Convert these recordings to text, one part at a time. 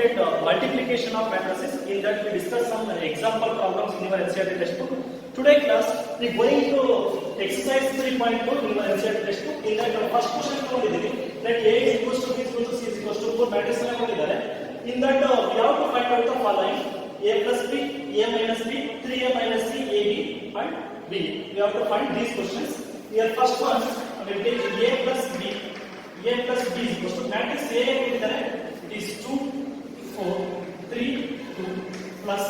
get multiplication of matrices. In that we discuss some example problems in your NCERT textbook. Today class we going to exercise 3.2 in your NCERT textbook. In that first question ತಗೊಂಡಿದ್ದೀವಿ that A is equals to B is equals to C is equals to 4 matrix ಅನ್ನು ಕೊಟ್ಟಿದ್ದಾರೆ. In that we have to find out the following: A plus B, A minus B, 3A minus C, AB and B. We have to find these questions. Here first one we will take A plus B. A plus B is equals to matrix A ಕೊಟ್ಟಿದ್ದಾರೆ. It is 2, 4, 3, 2 plus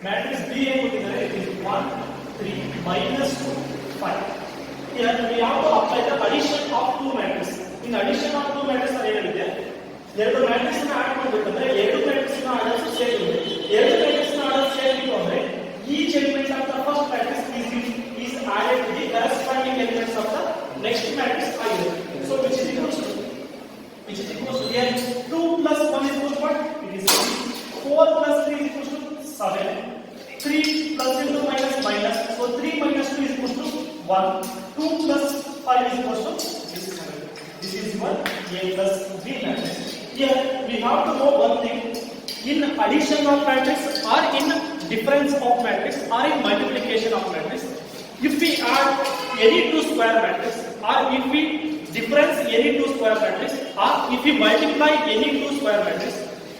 matrix B ಕೊಟ್ಟಿದ್ದಾರೆ. It is 1, 3 minus 2, 5. Here we have to apply the addition of two matrices. In addition of two matrices ಏನು ಹೇಳಿದೆ? ಎರಡು matrix ಅನ್ನು add ಮಾಡಬೇಕಂದ್ರೆ ಎರಡು matrix ನ orders same ಇದೆ. ಎರಡು ಮ್ಯಾಟ್ರಿಕ್ಸ್ ನ ಆರ್ಡರ್ ಸೇಮ್ ಇತ್ತು ಅಂದ್ರೆ each element of the first matrix is added to the corresponding elements of the next matrix ಆಗಿದೆ. So which is equals to here 2 plus 1 is equals to what? It is 4 plus 3 is equals to 7. 3 plus into minus minus. So 3 minus 2 is equals to 1. 2 plus 5 is equals to 7. This is what A plus B matrix. Here we have to know one thing: in addition of matrix or in difference of matrix or in multiplication of matrix, if we add any two square matrix or if we difference any two square matrix or if we multiply any two square matrix,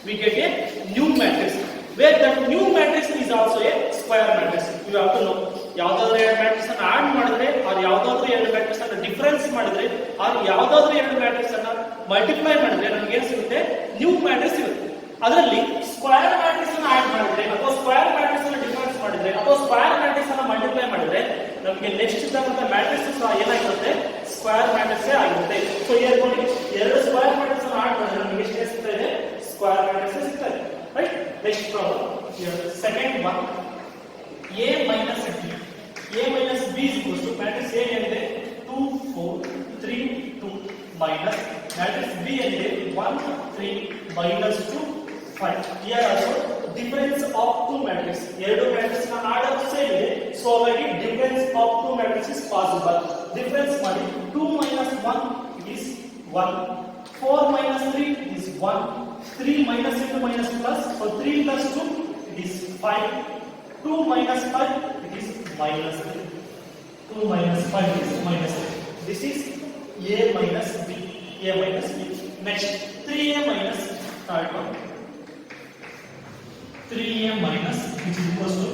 we get a new matrix where that new matrix is also a square matrix. You have to know ಯಾವುದಾದರೂ ಎರಡು matrix ಅನ್ನು add ಮಾಡಿದ್ರೆ or ಯಾವುದಾದರೂ ಎರಡು matrix ಅನ್ನು difference ಮಾಡಿದ್ರೆ or ಯಾವುದಾದರೂ ಎರಡು ಮ್ಯಾಟ್ರಿಕ್ಸ್ ಅನ್ನು ಮಲ್ಟಿಪ್ಲೈ ಮಾಡಿದ್ರೆ ನಮಗೆ ಏನು ಸಿಗುತ್ತೆ? ನ್ಯೂ ಮ್ಯಾಟ್ರಿಕ್ಸ್ ಸಿಗುತ್ತೆ. ಅದರಲ್ಲಿ ಸ್ಕ್ವೇರ್ ಮ್ಯಾಟ್ರಿಕ್ಸ್ ಅನ್ನು ಆಡ್ ಮಾಡಿದ್ರೆ ಅಥವಾ ಸ್ಕ್ವೇರ್ ಮ್ಯಾಟ್ರಿಕ್ಸ್ ಅನ್ನು ಡಿಫರೆನ್ಸ್ ಮಾಡಿದ್ರೆ ಅಥವಾ ಸ್ಕ್ವೇರ್ ಮ್ಯಾಟ್ರಿಕ್ಸ್ ಅನ್ನು ಮಲ್ಟಿಪ್ಲೈ ಮಾಡಿದ್ರೆ ನಮಗೆ ನೆಕ್ಸ್ಟ್ ಇದ್ದಂತ ಮ್ಯಾಟ್ರಿಕ್ಸ್ ಸಹ ಏನಾಗಿರುತ್ತೆ? ಸ್ಕ್ವೇರ್ ಮ್ಯಾಟ್ರಿಕ್ಸ್ ಆಗಿರುತ್ತೆ. ಸೊ here ನೋಡಿ, ಎರಡು ಸ್ಕ್ವೇರ್ ಮ್ಯಾಟ್ರಿಕ್ಸ್ ಅನ್ನು ಆಡ್ ಮಾಡಿದ್ರೆ ನಮಗೆ ಎಷ್ಟು ಸಿಗ್ತಾ ಇದೆ? ಸ್ಕ್ವೇರ್ ಮ್ಯಾಟ್ರಿಕ್ಸ್ ಸಿಗ್ತಾ ಇದೆ. Right? Next problem here second one, A minus B. A minus B is equals to matrix A ಏನಿದೆ 2 4 3 2 minus matrix B ಏನಿದೆ 1 3 minus 2 5. Here also difference of two matrix. ಎರಡು matrix ನ ಆರ್ಡರ್ ಸೇಮ್ ಇದೆ. So already difference of two matrix is possible. Difference ಮಾಡಿ 2 minus 1 is 1. 4 minus 3 is 1. 3 minus into minus plus. So 3 plus 2 it is 5. 2 minus 5 it is minus 3. 2 minus 5 is minus 3. This is A minus B. A minus B. Next 3A minus third one. 3A minus which is equals to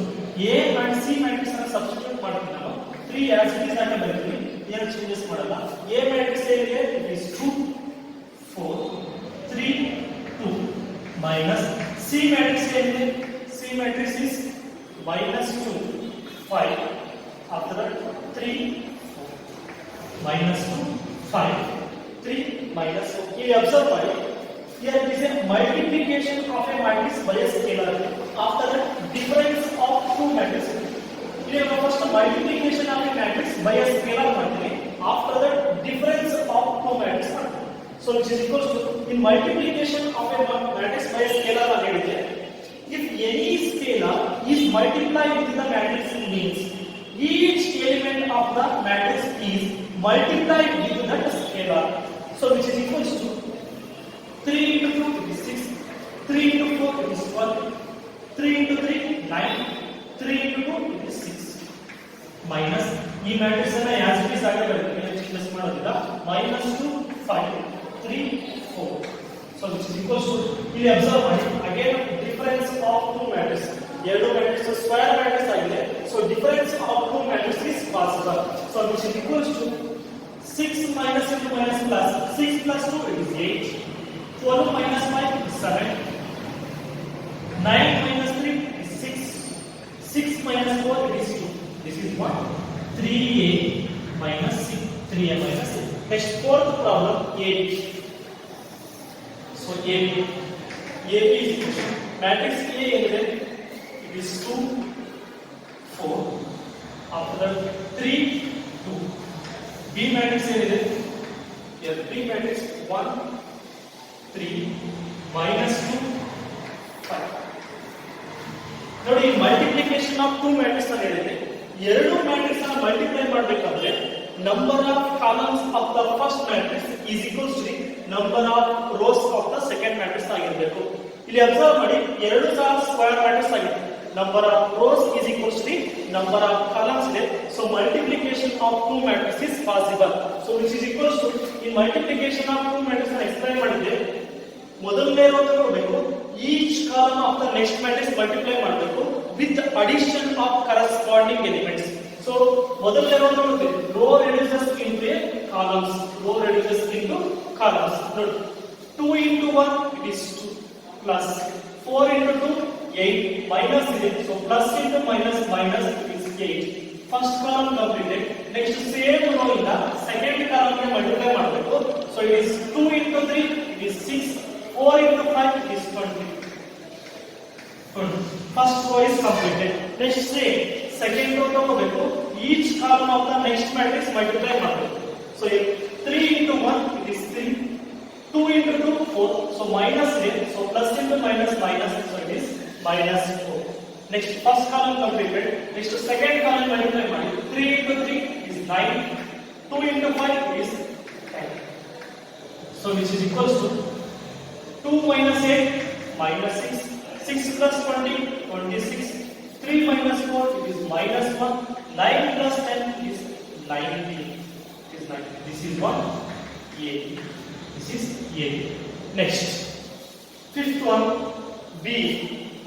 A and C matrix ಅನ್ನು substitute ಮಾಡ್ತೀವಿ ನಾವು. 3 as it is ಅಂತ ಬರೀತೀವಿ. ಏನು changes ಮಾಡಲ್ಲ. A matrix ಏನಿದೆ it is 2 4 3 2 minus C matrix ಏನಿದೆ? C matrix is minus 2 5. After that 3 4 minus 2 5 3 minus 4. Here observe by here it is a multiplication of a matrix by a scalar. After that difference of two matrices. Here first multiplication of a matrix by a scalar ಮಾಡ್ತೀವಿ. After that difference of two matrices. So which is equals to in multiplication of a matrix by a scalar ಅಂತ ಹೇಳಿದ್ರೆ if any scalar is multiplied with the matrix means each element of the matrix is multiplied with that scalar. So which is equals to 3 into 2 it is 6, 3 into 4 it is 12, 3 into 3 9, 3 into 2 it is 6 minus ಈ matrix ಅನ್ನು as it is ಆಗಿ ಬರೆಯುತ್ತೀವಿ, changes ಮಾಡೋದಿಲ್ಲ. minus 2 5 3 4. So which is equals to ಇಲ್ಲಿ observe ಮಾಡಿ again difference of two matrices. ಎರಡು matrix square matrix ಆಗಿದೆ. So difference of two matrices is possible. So which is equals to 6 minus into minus plus 6 plus 2 it is 8. 12 minus 5 is 7. 9 minus 3 is 6. 6 minus 4 it is 2. This is what? 3A minus 6. 3A minus 6. Next fourth problem 8. So AB is equal to matrix A ಏನಿದೆ? It is 2 4. After that 3 2. B matrix ಏನಿದೆ? Here B matrix 1 3 minus 2 5. ನೋಡಿ multiplication of two matrix ಅಂತ ಹೇಳಿದೆ. ಎರಡು matrix ಅನ್ನು multiply ಮಾಡಬೇಕಾದ್ರೆ number of columns of the first matrix is equals to the number of rows of the second matrix ಆಗಿರಬೇಕು. ಇಲ್ಲಿ observe ಮಾಡಿ ಎರಡು ಸಹ ಸ್ಕ್ವೇರ್ ಮ್ಯಾಟ್ರಿಕ್ಸ್ ಆಗಿದೆ. Number of rows is equals to number of columns ಇದೆ. So multiplication of two matrix is possible. So which is equals to ಈ multiplication of two matrix ಅನ್ನು explain ಮಾಡಿದ್ದೆ. ಮೊದಲನೇ ರೋ ತಗೊಳ್ಬೇಕು, each column of the next matrix multiply ಮಾಡಬೇಕು with addition of corresponding elements. So ಮೊದಲನೇ row ತಗೊಳ್ಬೇಕು, row reduces into columns, row reduces into columns. ನೋಡಿ 2 into 1 it is 2 plus 4 into 2 8 minus ಇದೆ. So plus into minus minus it is 8. First column completed. Next same row ಇಂದ second column ಗೆ multiply ಮಾಡಬೇಕು. So it is 2 into 3 it is 6, 4 into 5 it is 20. First row is completed. Next same second row ತಗೋಬೇಕು, each column of the next matrix multiply ಮಾಡಬೇಕು. So 3 into 1 it is 3, 2 into 2 4, so minus here, so plus into minus minus, so it is minus 4. Next first column completed. Next second column multiply ಮಾಡಿ, 3 into 3 is 9, 2 into 5 is 10. So which is equals to 2 minus 8 minus 6, 6 plus 20 26, 3 minus 4 it is minus 1, 9 plus 10 is 19. It is 19. This is what A. This is A. Next, fifth one B.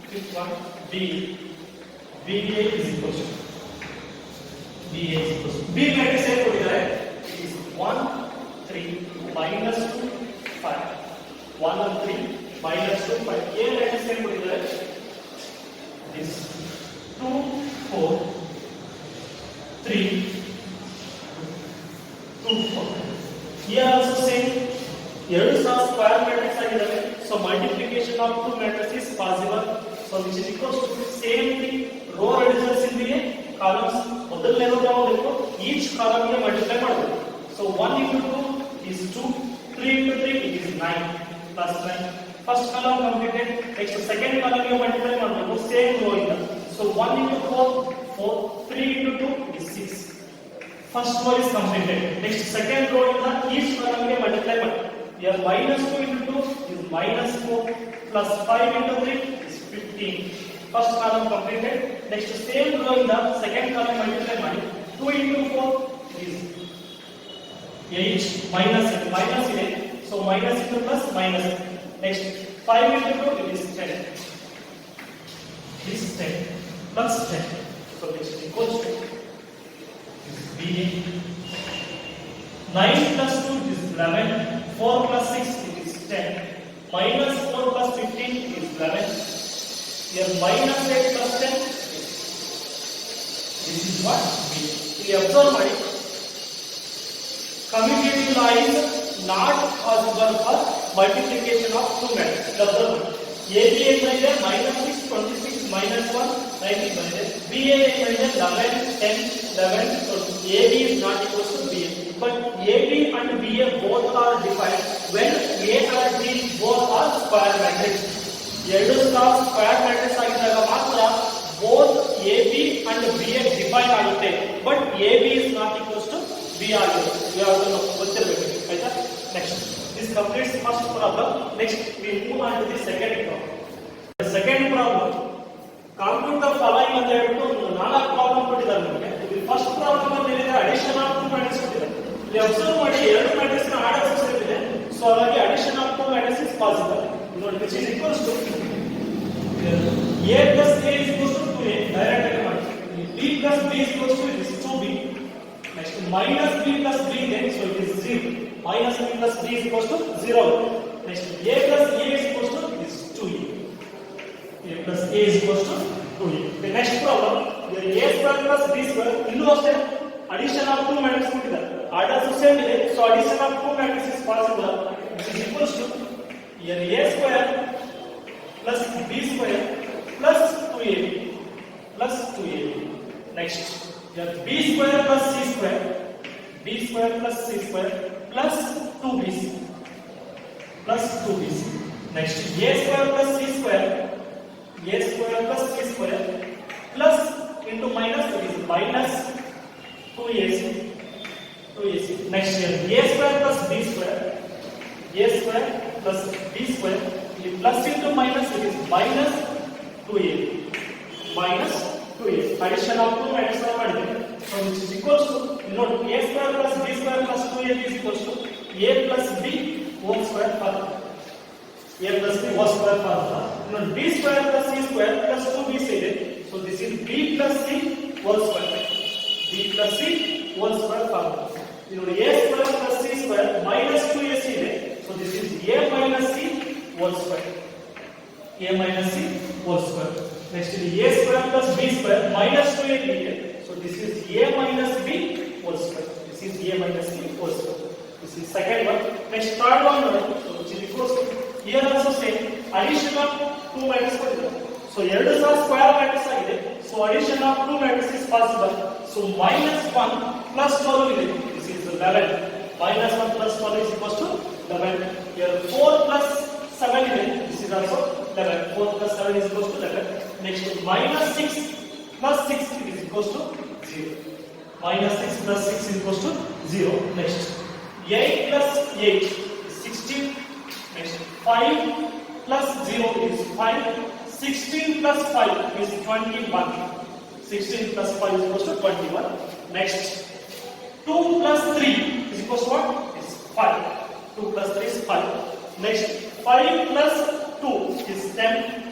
Fifth one B. BA is equal to BA is equal to B matrix ಏನು ಕೊಟ್ಟಿದ್ದಾರೆ? It is 1 3 minus 2 5. 1 and 3 minus 2 5. A matrix ಏನು ಕೊಟ್ಟಿದ್ದಾರೆ? This 2 4 3 2 4. Here also same. ಎರಡು ಸಹ square matrix ಆಗಿದಾವೆ. So multiplication of two matrix is possible. So which is equals to same thing, row reducers ಇಂದಿಗೆ columns ಮೊದಲನೇ row ತಗೋಬೇಕು, each column ಗೆ multiply ಮಾಡಬೇಕು. So 1 into 2 is 2, 3 into 3 it is 9 plus 9. First column completed. Next second column ಗೆ multiply ಮಾಡಬೇಕು same rho ಇಂದ. So 1 into 4 4, 3 into 2 it is 6. First row is completed. Next second row ಇಂದ each column ಗೆ multiply ಮಾಡಿ. Here minus 2 into 2 is minus 4 plus 5 into 3 is 15. First column completed. Next same row ಇಂದ second column multiply ಮಾಡಿ. 2 into 4 is 8 minus ಇದೆ. So minus into plus minus. Next 5 into 2 it is 10. This is 10 plus 10. So this is equals to BA. 9 plus 2 is 11, 4 plus 6 it is 10, minus 4 plus 15 is 11, here minus 8 plus 10, this is what B. We observe ಮಾಡಿ, commutative law is not possible for multiplication of two matrices. Observe AB ಏನಿದೆ minus 6 26 minus 1 19 ಬಂದಿದೆ. BA ಏನಿದೆ 11 10 11, so AB is not equal to BA. But AB and BA both are defined when A and B both are square matrix. ಎರಡು ಸಹ square matrix ಆಗಿದ್ದಾಗ ಮಾತ್ರ both AB and BA define ಆಗುತ್ತೆ. But AB is not equal to B ಆಗಿದೆ. ಯಾವುದು ಗೊತ್ತಿರಬೇಕು, ಆಯ್ತಾ? Next this completes first problem. Next we move on to the second problem. The second problem, compute the following ಅಂತ ಹೇಳ್ಬಿಟ್ಟು ನಾಲ್ಕು problem ಕೊಟ್ಟಿದ್ದಾರೆ ನಮಗೆ. ಫಸ್ಟ್ ಪ್ರಾಬ್ಲಮ್ ಅಲ್ಲಿ ಏನಿದೆ, ಅಡಿಷನ್ ಆಫ್ ಟೂ ಮ್ಯಾಟ್ರಿಕ್ಸ್ ಕೊಟ್ಟಿದ್ದಾರೆ. ಇಲ್ಲಿ ಅಬ್ಸರ್ವ್ ಮಾಡಿ, ಎರಡು ಮ್ಯಾಟ್ರಿಕ್ಸ್ ನ ಆರ್ಡರ್ ಇದೆ. ಸೊ ಹಾಗಾಗಿ addition of two matrix is possible. ನೋಡಿ which is equals to A plus A is equals to 2A. Direct ಆಗಿ ಮಾಡಿ. B plus B is equals to 2B. Next minus B plus B, then so it is 0. Minus B plus B is equals to 0. Next A plus A is equals to this 2A. A plus A is equals to 2A. The next problem, here A square plus B square. ಇಲ್ಲೂ ಅಷ್ಟೇ addition of two matrices ಕೊಟ್ಟಿದ್ದಾರೆ. Order same ಇದೆ. So addition of two matrices is possible. Which is equals to here A square plus B square plus 2AB plus 2AB. Next here B square plus C square, B square plus C square plus 2BC plus 2BC. Next A square plus C square, A square plus C square plus into minus it is minus 2AC. Next here A square plus B square, A square plus B square ಇಲ್ಲಿ plus into minus it is minus 2a minus 2a addition of two matrices are ಮಾಡಿದ್ದೇವೆ so which is equals to note a square plus b square plus 2ab is equals to a plus b whole square further a plus b whole square further note b square plus c square plus 2b ಇದೆ so this is b plus c whole square b plus c whole square further note a square plus c square minus 2ac ಇದೆ so this is a minus c whole square a minus c whole square. Next is a square plus b square minus 2ab. So this is a minus b whole square. This is a minus b whole square. This is second one. Next third one. So which is equals to here also same addition of two matrices. So ಎರಡು ಸಹ square matrix ಆಗಿದೆ. So addition of two matrices is possible. So minus 1 plus 12 ಇದೆ. This is 11. Minus 1 plus 12 is equals to 11. Here 4 plus 7 ಇದೆ. This is also 11. 4 plus 7 is equals to 11. Next minus 6 plus 6 is equals to 0. Minus 6 plus 6 is equals to 0. Next 8 plus 8 is 16. Next 5 plus 0 is 5. 16 plus 5 is 21. 16 plus 5 is equals to 21. Next 2 plus 3 is equals to what? Is 5. 2 plus 3 is 5. Next 5 plus 2 is 10.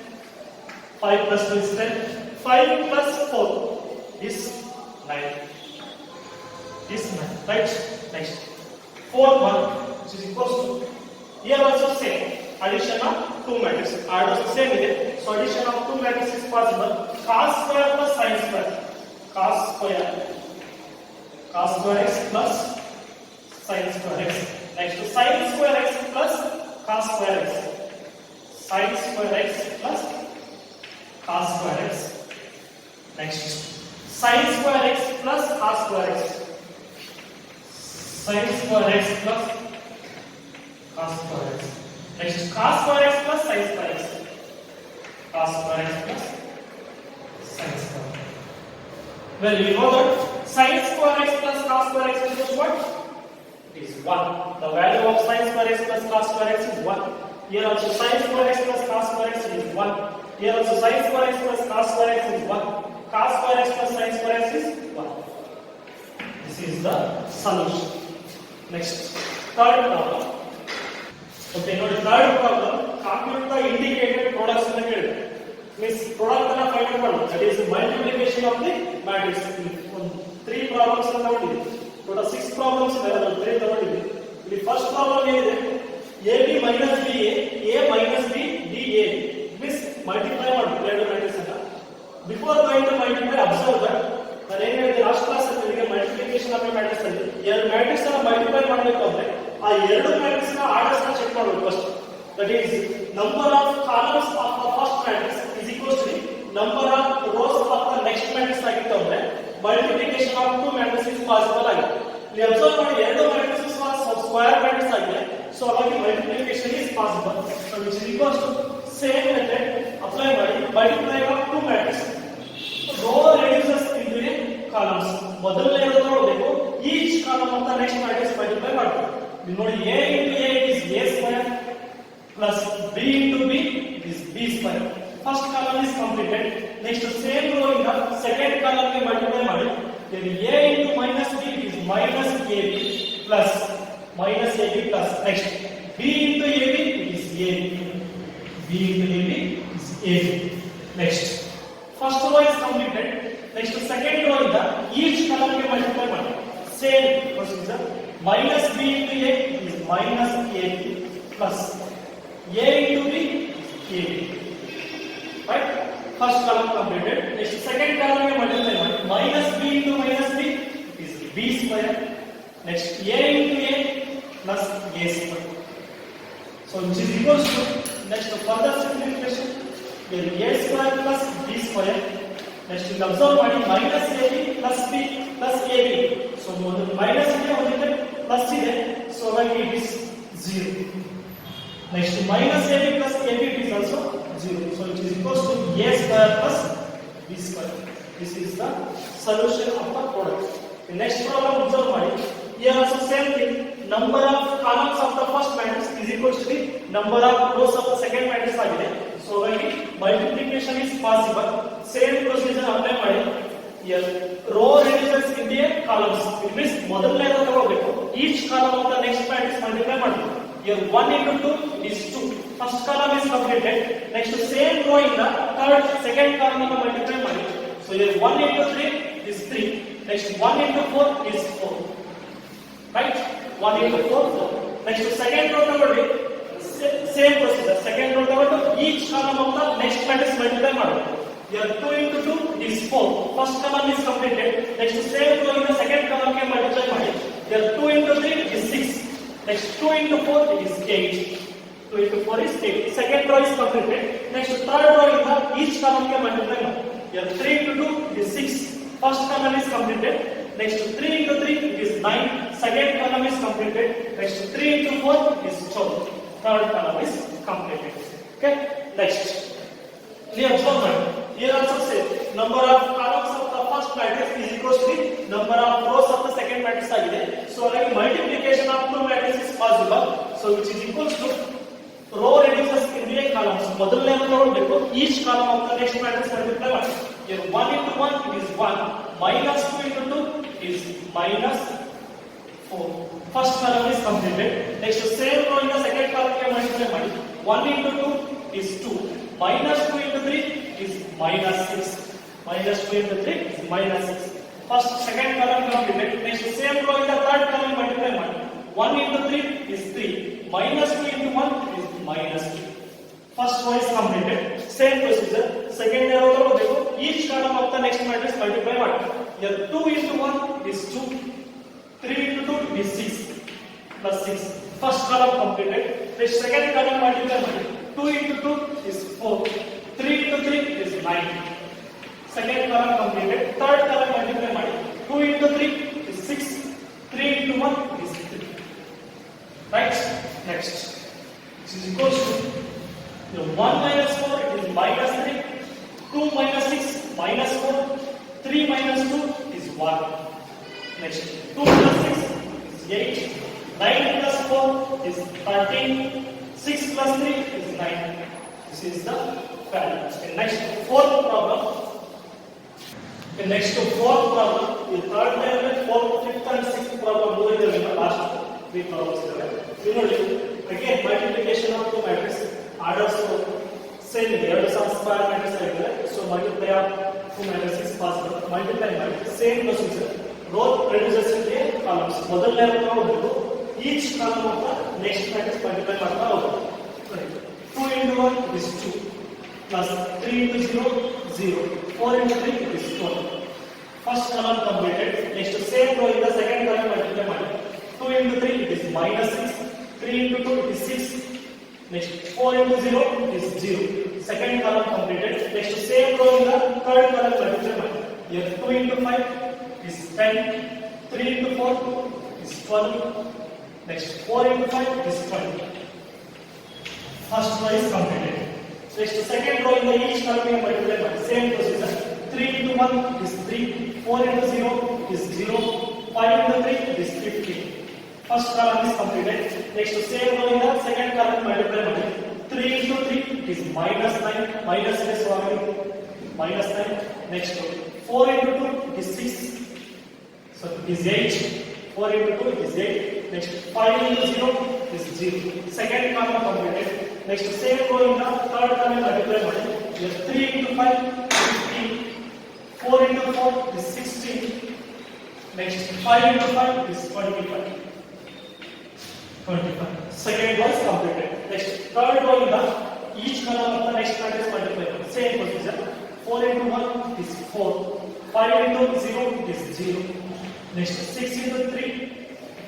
5 plus 2 is 10. 5 plus 4 is 9. This 9, right? Next. Fourth one, which is equals to, here also same. Addition of two matrices. Also same is it. So addition of two matrices is possible. Cos square plus sin square. Cos square. Cos square x plus sin square x. Next to sin square x plus cos square x. Sin square x plus cos square x. Next, sin square x plus cos square x. Sin square x plus cos square x. Next, cos square x plus sin square x. Cos square x plus sin square x. Well, you know that sin square x plus cos square x is what? It is 1. The value of sin square x plus cos square x is 1. Here also sin square x plus cos square x is 1. Here also sin square x plus cos square x is 1. Cos square x plus sin square x is 1. This is the solution. Next, third problem. Okay, now the third problem, compute the indicated products in the grid. Means product and find out. That is multiplication of the matrix. 3 problems are there. Total 6 problems are there. 3 there. The first problem is AB minus BA, A minus B, DA. Means multiply or divide the matrix. Before going to multiply, observe that. ನಾನು ಏನು ಹೇಳಿದೆ last class ಅಲ್ಲಿ multiplication of matrix ಅಲ್ಲಿ ಎರಡು matrix ಅನ್ನು multiply ಮಾಡಬೇಕು ಅಂದ್ರೆ ಆ ಎರಡು ಮ್ಯಾಟ್ರಿಕ್ಸ್ ನ ಆರ್ಡರ್ಸ್ ನ ಚೆಕ್ ಮಾಡಬೇಕು first. That is number of columns of the first matrix is equals to number of rows of the next matrix ಆಗಿತ್ತು ಅಂದ್ರೆ multiplication of two matrix is possible ಆಗಿದೆ. ಇಲ್ಲಿ ಅಬ್ಸರ್ವ್ ಮಾಡಿ ಎರಡು ಮ್ಯಾಟ್ರಿಕ್ಸ್ ಸ್ಕ್ವೇರ್ ಮ್ಯಾಟ್ರಿಕ್ಸ್ ಆಗಿದೆ. So ಹಾಗಾಗಿ multiplication is possible. So which is equals to same method apply ಮಾಡಿ multiply of two matrix. Row reduces into the columns. ಮೊದಲನೇ ಇರೋದು ನೋಡಬೇಕು each column ಅಂತ ನೆಕ್ಸ್ಟ್ ಮ್ಯಾಟ್ರಿಕ್ಸ್ ಮಲ್ಟಿಪ್ಲೈ ಮಾಡಬೇಕು. ನೀವು ನೋಡಿ a into a is a square plus b into b is b square. First column is completed. Next same row ಇಂದ second column ಗೆ multiply ಮಾಡಿ. then a into minus b is minus ab plus next b into ab is a b into ab is a. Next first row is completed. Next second row in the each column ke multiply ಮಾಡಿ. Same procedure. Minus b into a is minus ab plus a into b is ab. Right? First column completed. Next second column ke multiply ಮಾಡಿ. Minus b into minus b is b square. Next a into a plus a square. So which is equals to next further simplification. Here a square plus b square. Next you observe ಮಾಡಿ minus ab plus b plus ab. So ಒಂದು minus ಇದೆ ಒಂದಿದೆ plus ಇದೆ. So ಹಾಗಾಗಿ it is 0. Next minus ab plus ab is also 0. So it is equals to a square plus b square. This is the solution of the product. The next problem observe ಮಾಡಿ. Here also same thing. number of columns of the first matrix is equal to the number of rows of the second matrix ಆಗಿದೆ. So ಹಾಗಾಗಿ multiplication is possible. Same procedure apply ಮಾಡಿ. Here row reduces in the columns. It means ಮೊದಲನೇದು ತಗೋಬೇಕು. Each column of the next matrix multiply ಮಾಡಬೇಕು. Here 1 into 2 is 2. First column is completed. Next same row in the second column ಅನ್ನು multiply ಮಾಡಿ. So here 1 into 3 is 3. Next 1 into 4 is 4. Right? 1 into 4 4. Next second row ತಗೊಳ್ಳಿ. Same procedure. Second row ತಗೊಂಡು each column of the next matrix multiply ಮಾಡಬೇಕು. Here 2 into 2 is 4. First column is completed. Next same row in the second column ಗೆ multiply ಮಾಡಿ. Here 2 into 3 is 6. Next 2 into 4 is 8. 2 into 4 is 8. Second row is completed. Next third row in the each column ಗೆ multiply ಮಾಡಿ. Here 3 into 2 is 6. First column is completed. Next 3 into 3 is 9. Second column is completed. Next 3 into 4 is 12. Third column is completed. Okay. Next. Here observe. Here also say number of columns of the first matrix is equal to the number of rows of the second matrix ಆಗಿದೆ. So like multiplication of two matrices is possible. So which is equal to row reduces in the columns. ಮೊದಲನೇದು ತಗೊಳ್ಬೇಕು. Each column of the next matrix multiply ಮಾಡಿ. Here 1 into 1 is 1. Minus 2 into 2 is minus 4. First column is completed. Next same row in the second column ಗೆ multiply ಮಾಡಿ. 1 into 2 is 2. Minus 2 into 3 is minus 6. Minus 2 into 3 is minus 6. First second column completed. Next same row in the third column multiply ಮಾಡಿ. 1 into 3 is 3. Minus 2 into 1 is minus 2. First row is completed. Same procedure. Second row ತಗೊಳ್ಬೇಕು. Each column of the next matrix multiply ಮಾಡಿ. Here 2 into 1 is 2. 3 into 2 is 6 plus 6. First column completed. Next second column multiply ಮಾಡಿ. 2 into 2 is 4. 3 into 3 is 9. Second column completed. Third column multiply ಮಾಡಿ. 2 into 3 is 6. 3 into 1 is 3. Right? Next. This is equal to 1 minus 4 is minus 3. 2 minus 6 minus 4. 3 minus 2 is 1. Next. 2 plus 6 is 8. 9 plus 4 is 13. 6 plus 3 is 9. This is the value. Okay, next fourth problem. Okay, next fourth problem. The third level, fourth, fifth and sixth problem. Last three problems. You know, again multiplication of two matrices. Orders same here. Some square matrix are so multiply of two matrices is possible. Multiply matrix same procedure. Row reduces in the columns. ಮೊದಲನೇ ತಗೊಳ್ಬೇಕು. Each column of the next matrix multiply ಮಾಡ್ತಾ ಹೋಗೋದು. 2 into 1 is 2 plus 3 into 0 0. 4 into 3 is 12. First column completed. Next same row in the second column multiply ಮಾಡಿ. 2 into 3 is minus 6. 3 into 2 is 6. Next 4 into 0 is 0. Second column completed. Next same row in the third column multiply ಮಾಡಿ. Here 2 into 5 is 10. 3 into 4 is 12. Next 4 into 5 is 20. First row is completed. Next second row in the each column multiply by same procedure. 3 into 1 is 3. 4 into 0 is 0. 5 into 3 is 15. First column is completed. Next same row in the second column multiply by 3 into 3 is minus 9. Minus is minus 9. Next 4 into 2 is 6. So it is 8. 4 into 2 is 8. Next 5 into 0 is 0. Second column completed. Next same row in the third column multiply ಮಾಡಿ. 3 into 5 is 15. 4 into 4 is 16. Next 5 into 5 is 25. 25. Second row is completed. Next third row in the each column of the next matrix multiply ಮಾಡಿ. Same procedure. 4 into 1 is 4. 5 into 0 is 0. Next 6 into 3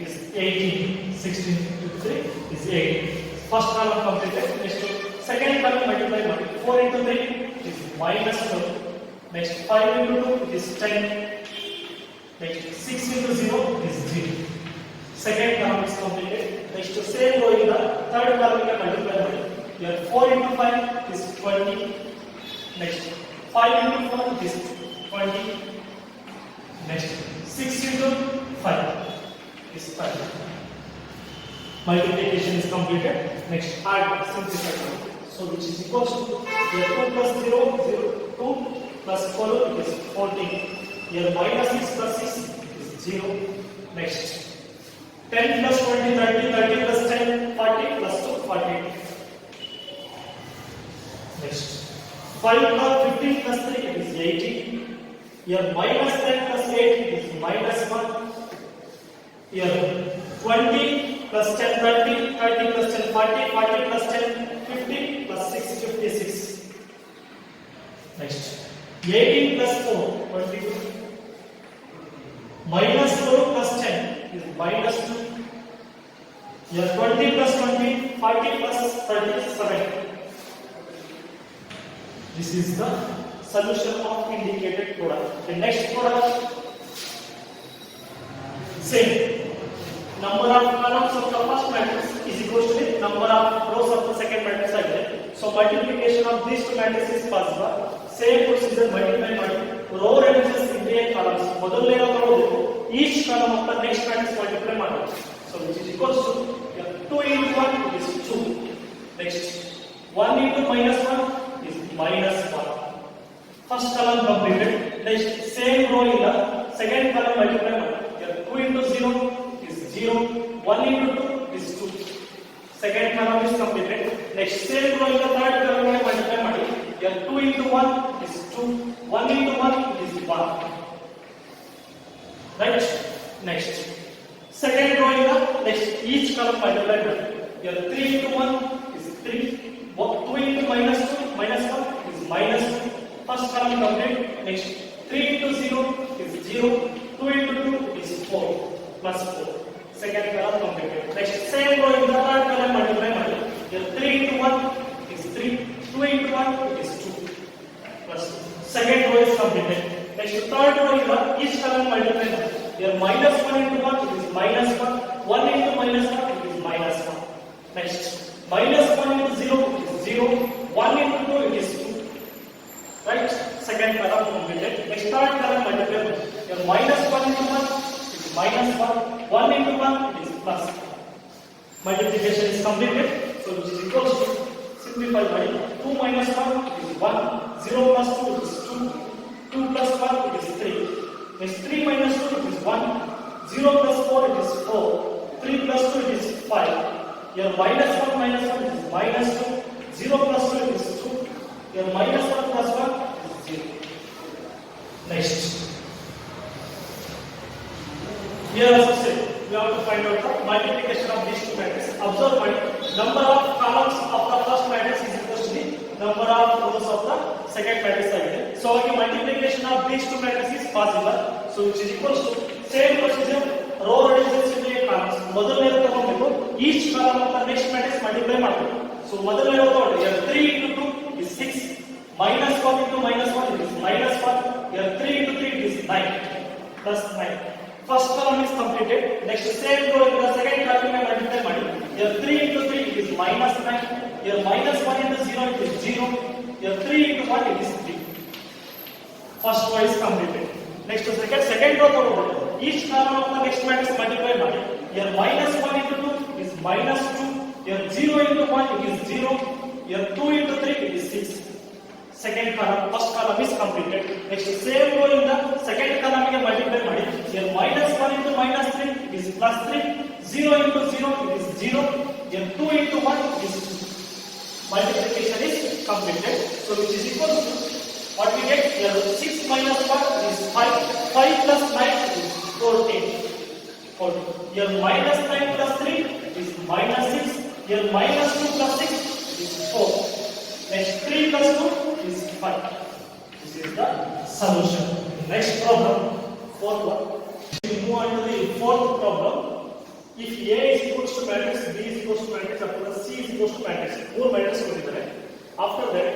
is 18. 16 into 3 is 8. First column completed. Next second column multiply ಮಾಡಿ. 4 into 3 is minus 12. Next 5 into 2 is 10. Next 6 into 0 is 0. Second column is completed. Next same row in the third column multiply ಮಾಡಿ. Here 4 into 5 is 20. Next 5 into 4 is 20. Next 6 into 5 is 5. Multiplication is completed. Next, add, simplify. So which is equals to here 2 plus 0, 2 plus 4 is 14. Here minus 6 plus 6 is 0. Next, 10 plus 20, 30, 30 plus 10, 40 plus 2, 40. Next, 5 plus 15 plus 3 is 80. Here minus 10 plus 8 is minus 1. Here 20 plus 10, 30, 30 plus 10, 40, 40 plus 10, 50 plus 6, 56. Next, 18 plus 4, 22. Minus 4 plus 10 is minus 2. Here 20 plus 20, 40 plus 37. This is the solution of indicated product. The next product, same. Number of columns of the first matrix is equal to the number of rows of the second matrix again. So multiplication of these two matrices is possible. Same procedure multiply by row reduces into a columns. Model each column of the next matrix multiply by. So which is equal to 2 into 1 is 2. Next, 1 into minus 1 is minus 1. First column completed. Next, same row in the second column multiply by. 2 into 0 is 0. 1 into 2 is 2. Second column is completed. Next, same row in the third column multiply by. 2 into 1 is 2. 1 into 1 is 1. Right? Next, second row in the next each column multiply by. 3 into 1 is 3. 2 into minus 2 minus 1 is minus 2. First column complete. Next, 3 into 0 is 0. 2 into 2 is 4 plus 4. Second column completed. Next, same row in the third column multiply by. 3 into 1 is 3. 2 into 1 is 2 plus 2. Second row is completed. Next, third row in the each column multiply by. Here minus 1 into 1 it is minus 1. 1 into minus 1 it is minus 1. Next, minus 1 into 0 it is 0. 1 into 2 it is 2. Right? Second column completed. Next, third column multiply by. Here minus 1 into 1 it is minus 1. 1 into 1 it is plus 1. Multiplication is completed. So which is equal to simplify by 2 minus 1 is 1. 0 plus 2 is 2. 2 plus 1 it is 3. Next, 3 minus 2 it is 1. 0 plus 4 it is 4. 3 plus 2 it is 5. Here minus 1 minus 1 is minus 2. 0 plus 2 it is 2. Here minus 1 plus 1 is 0. Next. Here also say we have to find out the multiplication of these two matrices. Observe my number of columns of the first matrix is equal to the number of rows of the second matrix again. So the multiplication of these two matrices is possible. So which is equal to same procedure row reduces into a columns. ಮೊದಲನೇ ತಗೊಂಡು each column of the next matrix multiply ಮಾಡಬೇಕು. So ಮೊದಲನೇ ತಗೊಂಡು here 3 into 2 is 6. Minus 1 into minus 1 it is minus 1. Here 3 into 3 it is 9 plus 9. First column is completed. Next, same row in the second column multiply ಮಾಡಿ. Here 3 into 3 it is minus 9. Here minus 1 into 0 it is 0. Here 3 into 1 it is 3. First row is completed. Next, second row ತಗೊಂಡು each column of the next matrix multiply ಮಾಡಿ. Here minus 1 into 2 is minus 2. Here 0 into 1 it is 0. Here 2 into 3 it is 6. Second column, first column is completed. Next, same row in the second column multiply ಮಾಡಿ. Here minus 1 into minus 3 it is plus 3. 0 into 0 it is 0. Here 2 into 1 is 2. Multiplication is completed. So which is equal to what we get here 6 minus 1 is 5. 5 plus 9 is 14. Here minus 9 plus 3 is minus 6. Here minus 2 plus 6 is 4. Next, 3 plus 2 is 5. This is the solution. Next problem, fourth one. We move on to the fourth problem. If A is equals to matrix, B is equals to matrix, after that C is equals to matrix. Four matrices ಕೊಟ್ಟಿದ್ದಾರೆ. After that,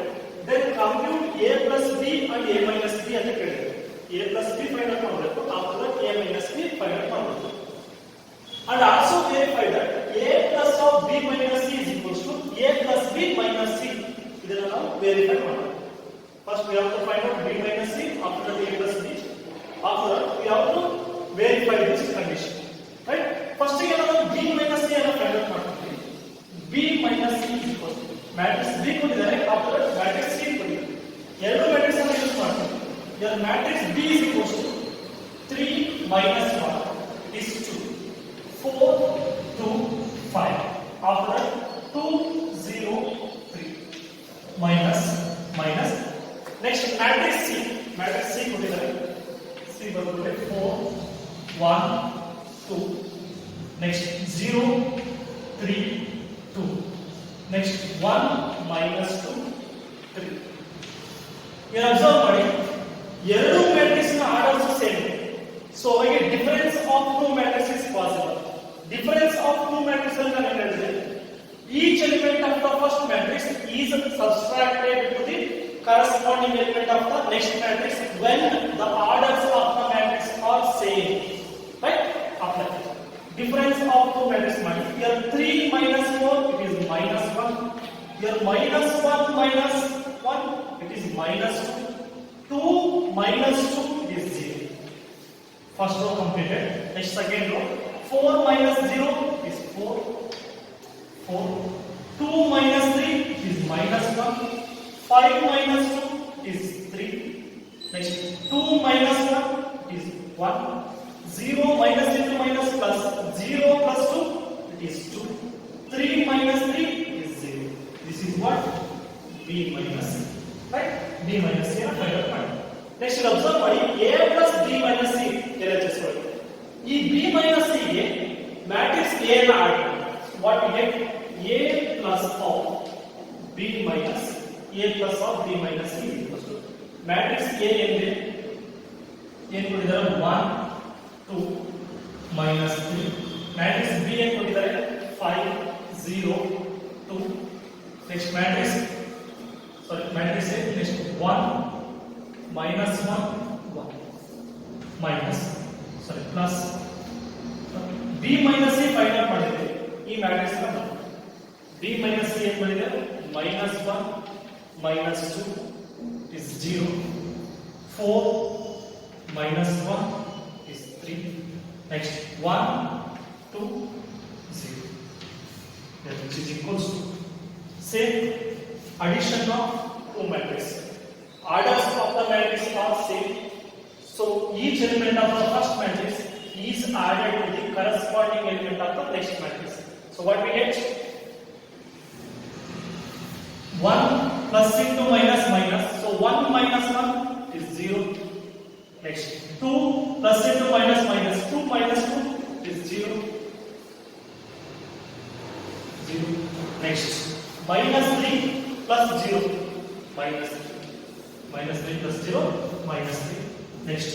then compute A plus B and A minus B ಅಂತ ಕೇಳಿದ್ದಾರೆ. A plus B find out ಮಾಡಬೇಕು. After that, A minus B find out ಮಾಡಬೇಕು. And also verify that A plus of B minus C is equals to A plus B minus C. ಇದನ್ನ ನಾವು verify ಮಾಡೋಣ. First we have to find out B minus C, after that A plus B. After that we have to verify this condition. Right? First ಗೆ ನಾವು B minus C ಅನ್ನು find out ಮಾಡೋಣ. Matrix B ಕೊಟ್ಟಿದ್ದಾರೆ, after matrix C ಕೊಟ್ಟಿದ್ದಾರೆ. ಎರಡು matrix ಅನ್ನು use ಮಾಡ್ತೀವಿ. Your matrix B is equals to 3 minus 1 is 2, 4, 2, 5. After 2, 0, 3. Minus. Next matrix C. Matrix C ಕೊಟ್ಟಿದ್ದಾರೆ. C ಬರುತ್ತೆ 4, 1, 2. Next 0, 3, 2. Next 1 minus 2, 3. Here observe ಮಾಡಿ. ಎರಡು ಮ್ಯಾಟ್ರಿಕ್ಸ್ ನ ಆರ್ಡರ್ಸ್ ಸೇಮ್. ಸೊ ಹಾಗೆ difference of two matrix is possible. Difference of two matrix ಅಂತ ನಾನು ಹೇಳಿದೆ, each element of the first matrix is subtracted to the corresponding element of the next matrix when the orders of the matrix are same. Right? Apply difference of two matrix ಮಾಡಿ. here 3 minus 4 it is minus 1. here minus 1 minus 1 it is minus 2. 2 minus 2 is 0. First row completed. Next second row. 4 minus 0 is 4. 2 minus 3 is minus 1. 5 minus 2 is 3. Next 2 minus 1 is 1. 0 minus into minus plus 0 plus 2 it is 2. 3 minus 3 is 0. This is what? B minus C. Right? B minus C find out ಮಾಡಿ. Next ಇಲ್ಲಿ observe ಮಾಡಿ, A plus B minus C LHS ಮಾಡಿ. ಈ B minus C ಗೆ matrix A ನ add ಮಾಡಿ. What we get? A plus of B minus A plus of B minus C equals to matrix A ಏನಿದೆ ಏನು ಕೊಟ್ಟಿದ್ದಾರೆ 1 2 minus 3. Matrix B ಏನು ಕೊಟ್ಟಿದ್ದಾರೆ 5 0 2. Next matrix matrix A next 1 minus 1 1 minus plus B minus C find out ಮಾಡಿದ್ರೆ ಈ matrix ನ B minus C ಏನು ಮಾಡಿದೆ minus 1 minus 2 is 0. 4 minus 1 is 3. Next 1 2 0. That is equals to same addition of two matrices. Orders of the matrix are same. So each element of the first matrix is added to the corresponding element of the next matrix. So what we get? 1 plus into minus minus. So 1 minus 1 is 0. Next 2 plus into minus minus. 2 minus 2 is 0. 0. Next minus 3 plus 0 minus 3 plus 0 minus 3. Next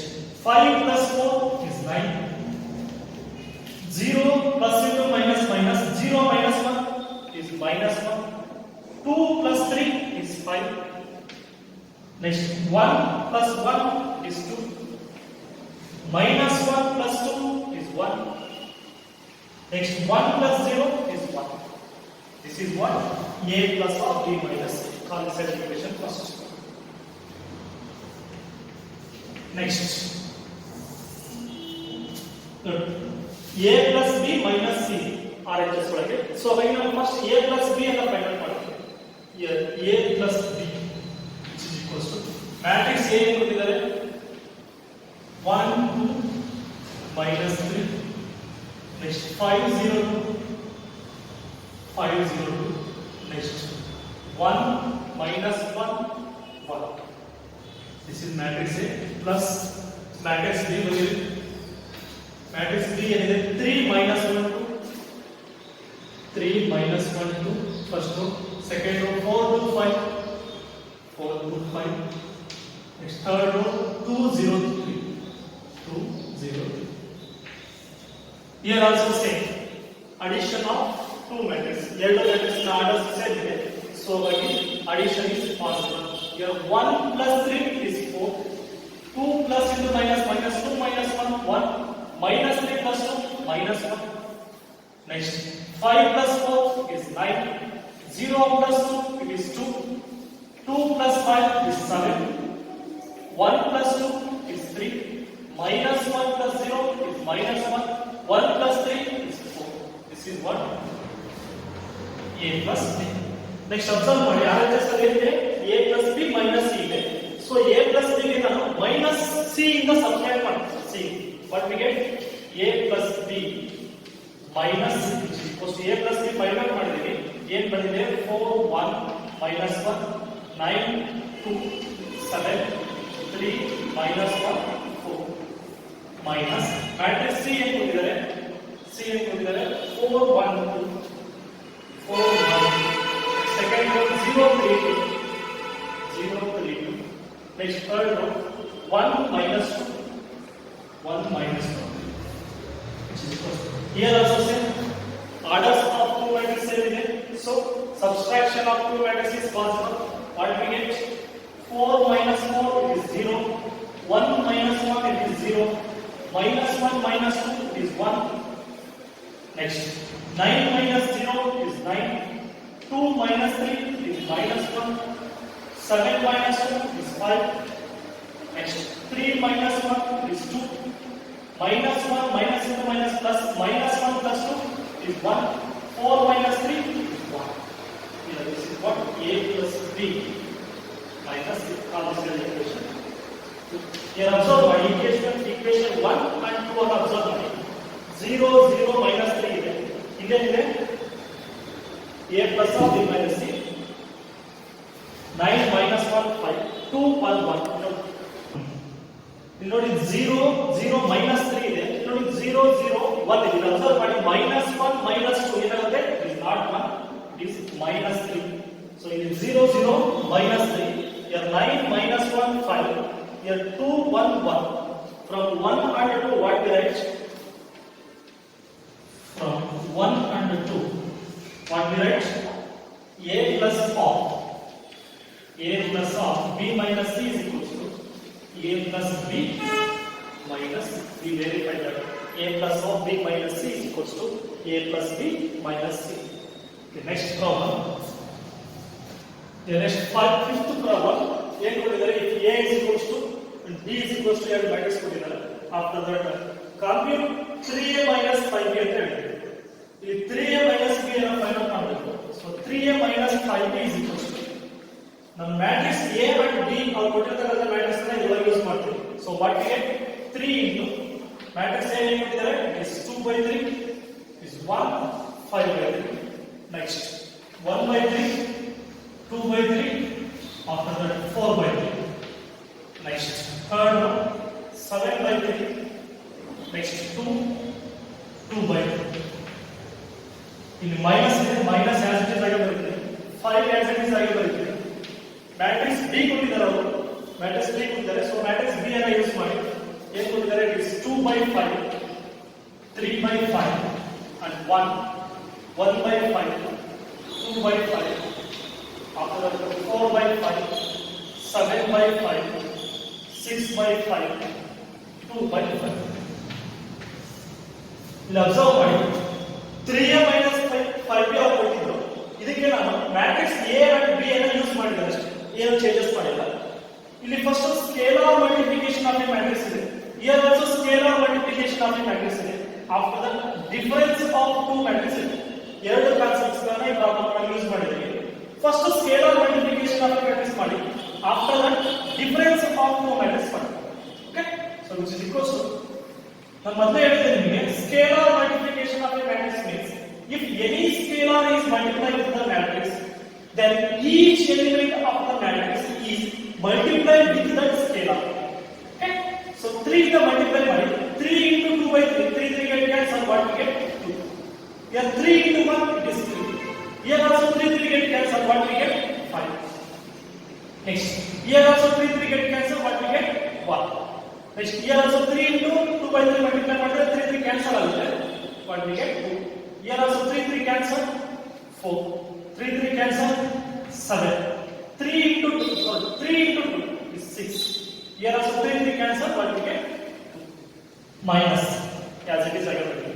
5 plus 4 is 9. 0 plus into minus minus. 0 minus 1 is minus 1. 2 plus 3 is 5. Next 1 plus 1 is 2. Minus 1 plus 2 is 1. Next 1 plus 0 is 1. This is what? A plus of B minus C. Call this equation first. Next. A plus B minus C RHS ಒಳಗೆ. So when ನಾವು first A plus B ಅನ್ನು find out ಮಾಡ್ತೀವಿ. Here A plus B which is equals to matrix A ಏನು ಕೊಟ್ಟಿದ್ದಾರೆ 1 2 minus 3. Next 5 0 2 5 0 2. Next 1 minus 1 1. This is matrix A plus matrix B. Matrix B ಏನಿದೆ 3 minus 1 2. 3 minus 1 2. First row. Second row 4 2 5. 4 2 5. Next third row 2 0 3. 2 0 3. Here also same addition of two matrices. ಎರಡು matrices ನ order same ಇದೆ. So addition is possible. Here 1 plus 3 is 4. 2 plus into minus minus 2 minus 1 1. Minus 3 plus 2 minus 1. Next 5 plus 4 is 9. 0 plus 2 it is 2. 2 plus 5 is 7. 1 plus 2 is 3. Minus 1 plus 0 is minus 1. 1 plus 3 is 4. This is what? A plus B. Next observe ಮಾಡಿ RHS ಅಲ್ಲಿ ಏನಿದೆ a plus b minus c ಇದೆ. So a plus b ಗೆ ನಾನು minus c ಇಂದ subtract ಮಾಡ್ತೀನಿ. c what we get a plus b minus equals to a plus b find ಮಾಡಿದೀವಿ. ಏನ್ ಬಂದಿದೆ 4 1 minus 1 9 2 7 3 minus 1 4 minus matrix c ಏನು ಕೊಟ್ಟಿದ್ದಾರೆ 4 1 2 4 1 second one 0 3 2 0 3 2 next third one 1 minus 2 1 minus 2 which is equal to here also same orders of two matrices ಇದೆ. So subtraction of two matrices is possible. What we get 4 minus 4 it is 0 1 minus 1 it is 0 minus 1 minus 2 it is 1 next 9 minus 0 is 9 2 minus 3 is minus 1 7 minus 2 is 5 next 3 minus 1 is 2 minus 1 minus into minus plus minus 1 plus 2 is 1 4 minus 3 is 1. Here this is what a plus b minus conditional equation. Here observe by equation 1 and 2 are observed by 0 0 minus 3 ಇದೆ. ಇದೇನಿದೆ a plus of b minus c 9 minus 1 5 2 1 1 ಇಲ್ಲಿ ನೋಡಿ 0 0 minus 3 ಇದೆ. ನೋಡಿ 0 0 1 ಇದೆ. Observe ಮಾಡಿ minus 1 minus 2 ಏನಾಗುತ್ತೆ it is not 1 it is minus 3. so it is 0 0 minus 3 here 9 minus 1 5 here 2 1 1 from 1 and 2 what we write from 1 and 2 what we write a plus of b minus c is equal to a plus b minus we verified that a plus of b minus c is equal to a plus b minus c. The next problem, the next fifth problem ಏನು ಕೊಟ್ಟಿದ್ದಾರೆ if a is equals to and b is equals to ಎರಡು matrix ಕೊಟ್ಟಿದ್ದಾರೆ. after that compute 3a minus 5b ಅಂತ ಹೇಳಿದ್ರು. ಇಲ್ಲಿ 3a minus b ಅನ್ನು find out ಮಾಡಬೇಕು. so 3a minus 5b is equals to ನಮ್ಮ ಮ್ಯಾಟ್ರಿಕ್ಸ್ a and b ಅವರು ಕೊಟ್ಟಿರ್ತಕ್ಕಂಥ ಮ್ಯಾಟ್ರಿಕ್ಸ್ ಅನ್ನು ಇವಾಗ ಯೂಸ್ ಮಾಡ್ತೀವಿ. so what we get 3 into matrix ಏನು ಕೊಟ್ಟಿದ್ದಾರೆ it is 2 by 3 is 1 5 by 3 next 1 by 3 2 by 3 after that 4 by 3 next third one 7 by 3 next 2 by 3 ಇಲ್ಲಿ minus as it is ಆಗಿ ಬರುತ್ತೆ 5 as it is ಆಗಿ ಬರುತ್ತೆ. Matrix b ಕೊಟ್ಟಿದ್ದಾರೆ ಅವರು matrix b ಕೊಟ್ಟಿದ್ದಾರೆ. so ಮ್ಯಾಟ್ರಿಕ್ಸ್ b ಅನ್ನು use ಮಾಡಿ ಏನು ಕೊಟ್ಟಿದ್ದಾರೆ it is 2 by 5 3 by 5 and 1 by 5 2 by 5 after that 4 by 5 7 by 5 6 by 5 2 by 5 ಇಲ್ಲಿ ಅಬ್ಸರ್ವ್ ಮಾಡಿ 3a minus 5b ಅವರು ಕೊಟ್ಟಿದ್ರು. ಇದಕ್ಕೆ ನಾನು ಮ್ಯಾಟ್ರಿಕ್ಸ್ a and b ಅನ್ನು ಯೂಸ್ ಮಾಡಿದೆ ಅಷ್ಟೇ, ಏನು ಚೇಂಜಸ್ ಮಾಡಿಲ್ಲ. ಇಲ್ಲಿ first scalar multiplication of a matrix ಇದೆ. Here also scalar multiplication of a matrix ಇದೆ. After that difference of two matrix ಇದೆ. ಎರಡು ಕಾನ್ಸೆಪ್ಟ್ಸ್ ಗಳನ್ನ ಈ ಪ್ರಾಬ್ಲಮ್ ಅಲ್ಲಿ ಯೂಸ್ ಮಾಡಿದ್ದೀವಿ. First scalar multiplication of a matrix ಮಾಡಿ, after that difference of two matrix ಮಾಡಿ. Okay, so which is equals to ನಾನು ಮೊದಲೇ ಹೇಳಿದೆ ನಿಮಗೆ scalar multiplication of a matrix means if any scalar is multiplied with the matrix then each element of the matrix is multiplied with that scalar. Okay, so 3 is the multiply by 3 into 2 by 3 3 get cancel what we get 2. Here 3 into 1 it is 3. Here also 3 get cancel what we get 5. Next here also 3 get cancel what we get 1. Next here also 3 into 2 by 3 multiply ಮಾಡಿದ್ರೆ 3 cancel ಆಗುತ್ತೆ what we get 2. Here also 3 cancel 4 3 cancel 7 3 into 2 is 6. Here also 3 cancel what we get 2 minus as it is again.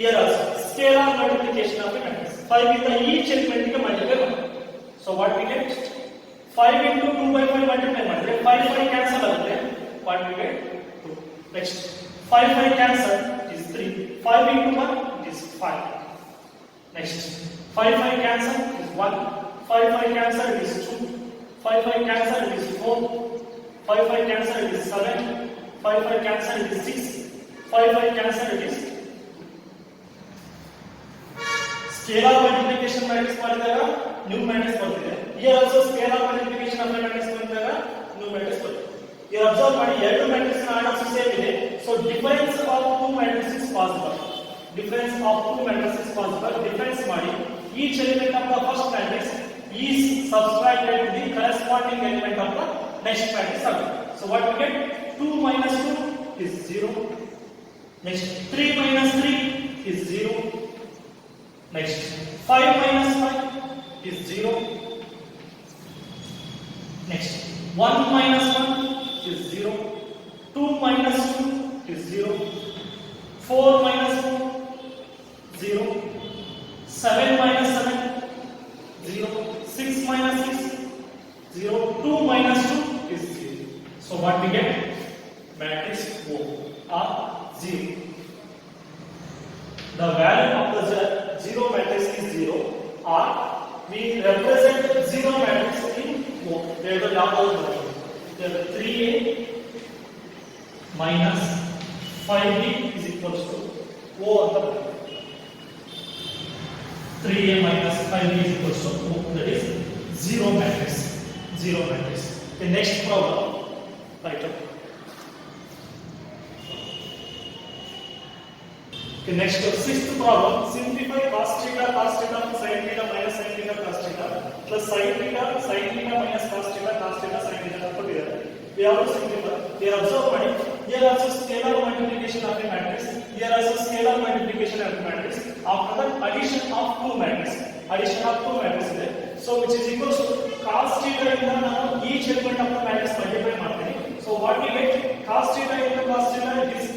Here also scalar multiplication of the matrix 5 with the each element ಗೆ multiply ಮಾಡಿ. So what we get 5 into 2 by 5 multiply ಮಾಡಿದ್ರೆ 5 cancel ಆಗುತ್ತೆ what we get 2. Next 5 cancel is 3 5 into 1 is 5. Next 5 cancel is 1 5 5 cancel, it is 2. 5 5 cancel, it is 4. 5 5 cancel, it is 7. 5 5 cancel, it is 6. 5 5 cancel, it is scalar multiplication matrix ಮಾಡಿದಾಗ new matrix ಬರ್ತದೆ. Here also scalar multiplication of matrix ಮಾಡಿದಾಗ new matrix ಬರ್ತದೆ. Here observe ಮಾಡಿ ಎರಡು matrix ನ order same ಇದೆ. So difference of two matrices is possible. Difference of two matrices is possible. Difference ಮಾಡಿ each element of the first matrix is subtracted to the corresponding element of the next matrix. So what we get? 2 minus 2 is 0. Next 3 minus 3 is 0. Next 5 minus 5 is 0. Next 1 minus 1 is 0. 2 minus 2 is 0. 4 minus 4 0. 7 minus 7 0. 6 minus 6 0. 2 minus 2 is 0. So what we get? Matrix O or 0. The value of the 0 matrix is 0, or we represent 0 matrix in O. There is a double version. There 3A minus 5B is equals to O on the 3A minus 5B is equals to O. That is 0 matrix. 0 matrix. The next problem, right up. Okay, next sixth problem, simplify cos theta sin theta minus sin theta cos theta plus sin theta minus cos theta sin theta ಕೊಟ್ಟಿದ್ದಾರೆ. We have to simplify. Here observe ಮಾಡಿ. Here also scalar multiplication of a matrix. Here also scalar multiplication of a matrix. After that addition of two matrix. Addition of two matrix ಇದೆ. So which is equals to cos theta ಇಂದ ನಾನು each element of the matrix multiply ಮಾಡ್ತೀನಿ. So what we get? Cos theta into cos theta is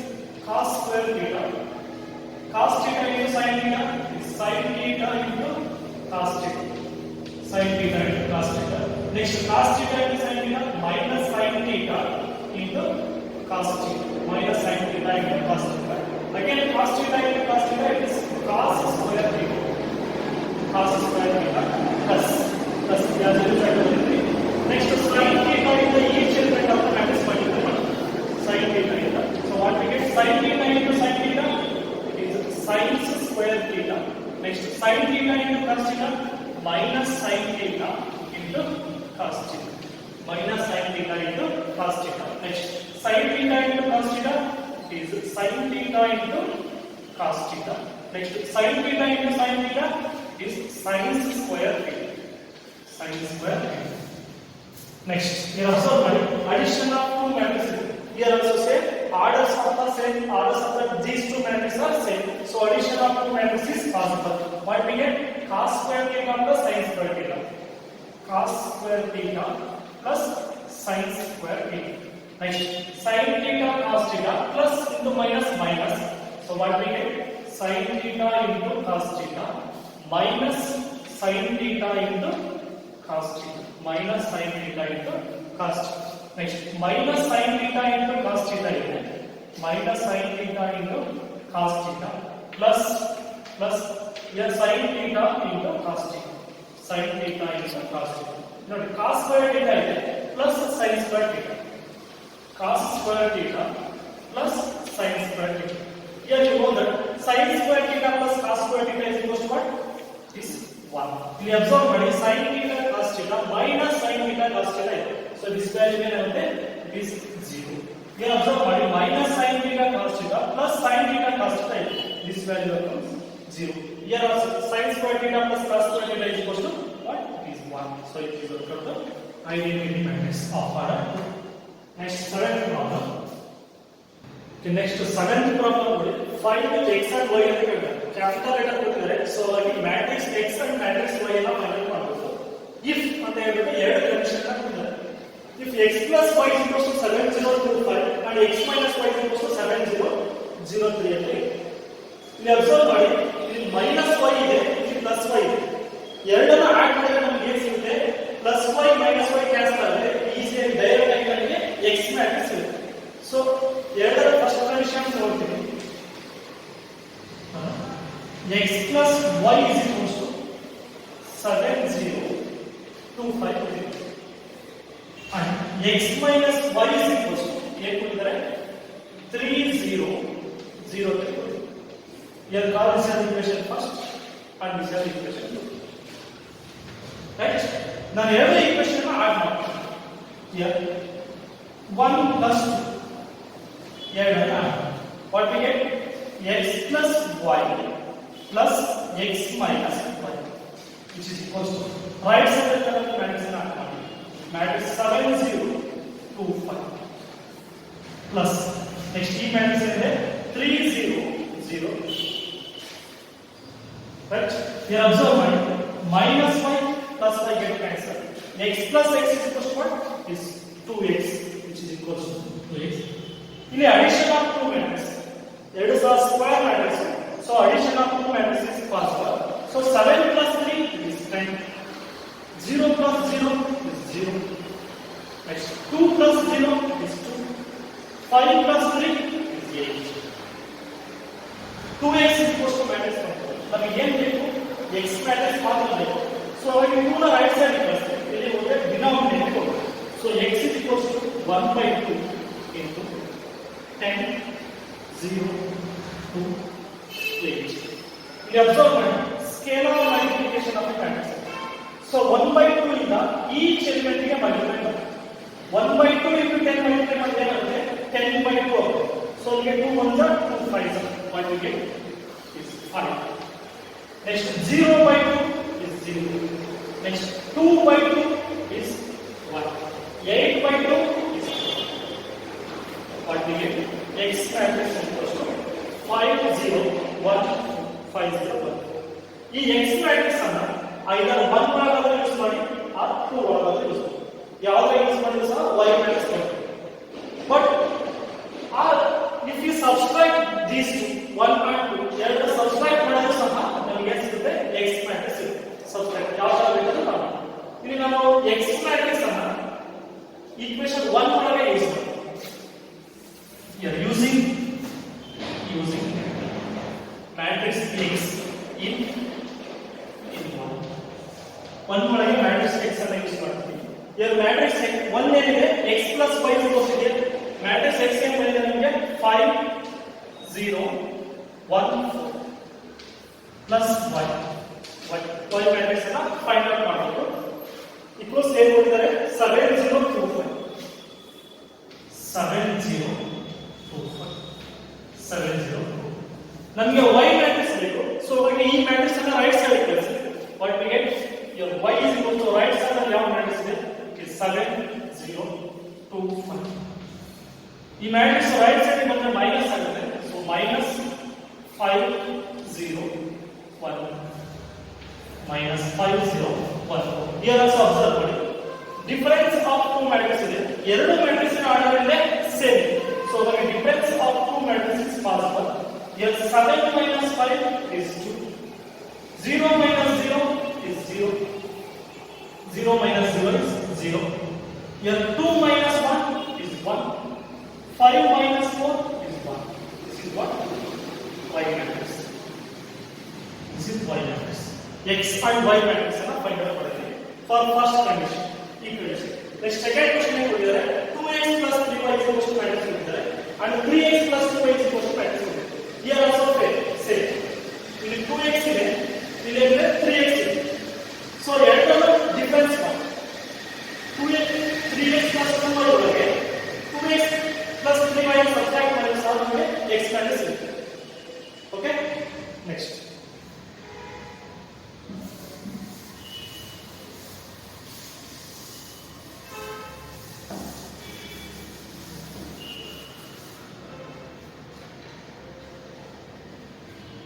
cos square theta. Cos theta into sin theta is sin theta into cos theta. Sin theta into cos theta. Next cos theta into sin theta minus sin theta into cos theta. Minus sin theta into cos theta. Again cos theta into cos theta is cos square theta. Cos square theta plus the other side of the next sin theta into each element of the matrix multiply. Sin theta into. So what we get? Sin theta into sin theta sin square theta. Next sin theta into cos theta minus sin theta into cos theta. Minus sin theta into cos theta. Next sin theta into cos theta is sin theta into cos theta. Next sin theta into sin theta is sin square theta. Sin square theta. Next here also addition of two matrices. Here also say orders of the same, orders of these two matrices are same. So addition of two matrices is possible. What we get? Cos square theta plus sin square theta. Cos square theta plus sin square theta. Next sin theta cos theta plus into minus minus. So what we get? Sin theta into cos theta minus sin theta into cos theta. Minus sin theta into cos theta. Next minus sin theta into cos theta ಇದೆ. Minus sin theta into cos theta plus here sin theta into cos theta. Sin theta into cos theta. ನೋಡಿ cos square theta ಇದೆ plus sin square theta. Cos square theta plus sin square theta. Here you know that sin square theta plus cos square theta is equal to what? Is 1. You observe ಮಾಡಿ sin theta cos theta minus sin theta cos theta ಇದೆ. So this value ಏನಾಗುತ್ತೆ? It is 0. Here observe ಮಾಡಿ minus sin theta cos theta plus sin theta cos theta ಇದೆ. This value becomes 0. Here also sin square theta plus cos square theta is equal to what? It is 1. So it is equal to identity matrix of order. Next seventh problem. Okay, next seventh problem ನೋಡಿ find x and y ಅಂತ ಕೇಳ್ತಾರೆ. Capital letter ಕೊಟ್ಟಿದ್ದಾರೆ. So ಈ matrix x and matrix y ಅನ್ನು find ಮಾಡಬೇಕು. if ಅಂತ ಹೇಳಿದ್ರೆ ಎರಡು ಕಂಡೀಷನ್ ಅನ್ನು ಕೊಟ್ಟಿದ್ದಾರೆ. If x plus y is equal to 7025 and x minus y is equal to 7003 ಅಂದ್ರೆ ಇಲ್ಲಿ ಅಬ್ಸರ್ವ್ ಮಾಡಿ ಇಲ್ಲಿ minus y ಇದೆ ಇಲ್ಲಿ plus y ಇದೆ. ಎರಡನ್ನ ಆಡ್ ಮಾಡಿದ್ರೆ ನಮಗೆ ಏನು ಸಿಗುತ್ತೆ? plus y minus y cancel ಆಗುತ್ತೆ. ಈಸಿಯಾಗಿ ಡೈರೆಕ್ಟ್ ಆಗಿ ನಮಗೆ x ಮ್ಯಾಟ್ರಿಕ್ಸ್ ಸಿಗುತ್ತೆ. ಸೊ ಎರಡರ ಫಸ್ಟ್ ಕಂಡೀಷನ್ ನೋಡ್ತೀವಿ. x plus y is equal to 7025 2 5 and x minus y is equals to ಏನು ಕೊಟ್ಟಿದ್ದಾರೆ 3 0 0 here call this as equation first and this as equation 2 right ನಾನು ಎರಡು equation ಅನ್ನು ಆಡ್ ಮಾಡ್ತೀನಿ here 1 plus 2 ಎರಡನ್ನ what we get x plus y plus x minus y which is equals to right side of the matrix ಅನ್ನು add ಮಾಡಿ matrix 7 0 2 5 plus next ಈ matrix ಇದೆ 3 0 0 right here observe minus y plus y get cancelled x plus x is equals to what is 2x which is equals to 2x ಇಲ್ಲಿ addition of two matrices ಎರಡು ಸಹ square matrix so addition of two matrices is possible so 7 plus 3 is 10 0 plus 0 is 0 next 2 plus 0 is 2 5 plus 3 is 8 2x is equals to matrix ನಮಗೆ ಏನು ಬೇಕು x matrix ಮಾತ್ರ ಬೇಕು so ಅವಾಗ 2 ನ right side ಕಳಿಸ್ತೀವಿ ಇಲ್ಲಿ ಹೋದ್ರೆ denominator so x is equals to 1 by 2 into 10 0 2 8 ಇಲ್ಲಿ ಅಬ್ಸರ್ವ್ ಮಾಡಿ scalar multiplication of matrix so 1 by 2 ಇಂದ ಈಚ್ ಎಲಿಮೆಂಟ್ ಗೆ ಮಲ್ಟಿಪ್ಲೈ ಮಾಡಿ 1 by 2 into 10 ಮಲ್ಟಿಪ್ಲೈ ಮಾಡಿದ್ರೆ ಏನಾಗುತ್ತೆ 10 by 2 so we get 2 ones are 2 5s what we get is 5 next 0 by 2 is 0 next 2 by 2 is 1 8 by 2 is what we get x matrix equals to 5 0 1 5 0 1 ಈ x matrix ಅನ್ನು either 1 ಒಳಗಾದ್ರೆ use ಮಾಡಿ or 2 ಒಳಗಾದ್ರೆ use ಮಾಡಿ ಯಾವುದೇ use ಮಾಡಿದ್ರು ಸಹ y matrix ಬರುತ್ತೆ but if you subtract these two 1 and 2 ಎರಡು subtract ಮಾಡಿದ್ರು ಸಹ ನಮಗೆ ಏನು ಸಿಗುತ್ತೆ x matrix ಸಿಗುತ್ತೆ subtract ಯಾವ ತರ ಬೇಕಾದ್ರೂ ಮಾಡಿ ಇಲ್ಲಿ ನಾವು x matrix ಅನ್ನು equation 1 ಒಳಗೆ ಯೂಸ್ ಮಾಡ್ತೀವಿ here using matrix x in 1 ಒಳಗೆ matrix x ಅನ್ನು ಯೂಸ್ ಮಾಡ್ತೀವಿ here matrix x 1 ಏನಿದೆ x plus y ತೋರಿಸಿದೆ matrix x ಏನು ಬಂದಿದೆ ನಮಗೆ 5 0 1 4 plus y matrix ಅನ್ನು ಫೈಂಡ್ ಔಟ್ ಮಾಡಬೇಕು ಈಕ್ವಲ್ಸ್ ಏನು ಕೊಟ್ಟಿದ್ದಾರೆ 7 0 2 5 7 0 2 5 7 0 ನಮಗೆ y matrix ಬೇಕು ಸೊ ಹಾಗೆ ಈ matrix ಅನ್ನು ರೈಟ್ ಸೈಡ್ ಕಳಿಸಿ what we get your y is equal to right side ಅಲ್ಲಿ ಯಾವ matrix ಇದೆ is 7 0 2 5 ಈ matrix ರೈಟ್ ಸೈಡ್ ಬಂದ್ರೆ ಮೈನಸ್ ಆಗುತ್ತೆ so minus 5 0 1 minus 5 0 1 here also observe ಮಾಡಿ difference of two matrices ಇದೆ ಎರಡು matrix ನ ಆರ್ಡರ್ ಇದೆ same so the difference of two matrices is possible here 7 minus 5 is 2 0 minus 0 is 0 0 minus 0 is 0 here 2 minus 1 is 1 5 minus 4 is 1 this is what y matrix this is y matrix x and y matrix ಅನ್ನು find out ಮಾಡ್ತೀವಿ for first condition equation next second question ಏನು ಕೊಟ್ಟಿದ್ದಾರೆ 2x plus 3y is equal to matrix ಕೊಟ್ಟಿದ್ದಾರೆ and 3x plus 2y is equal to matrix ಕೊಟ್ಟಿದ್ದಾರೆ here also same ಇಲ್ಲಿ 2x ಇದೆ ಇಲ್ಲಿ 3x ಇದೆ so ಎರಡರ ಡಿಫರೆನ್ಸ್ ಮಾಡಿ 2x 3x plus 2y ಒಳಗೆ 2x plus 3y ಸಬ್ಟ್ರಾಕ್ಟ್ ಮಾಡಿದ್ರೆ ಸಾಲ ನಮಗೆ x matrix ಸಿಗುತ್ತೆ okay next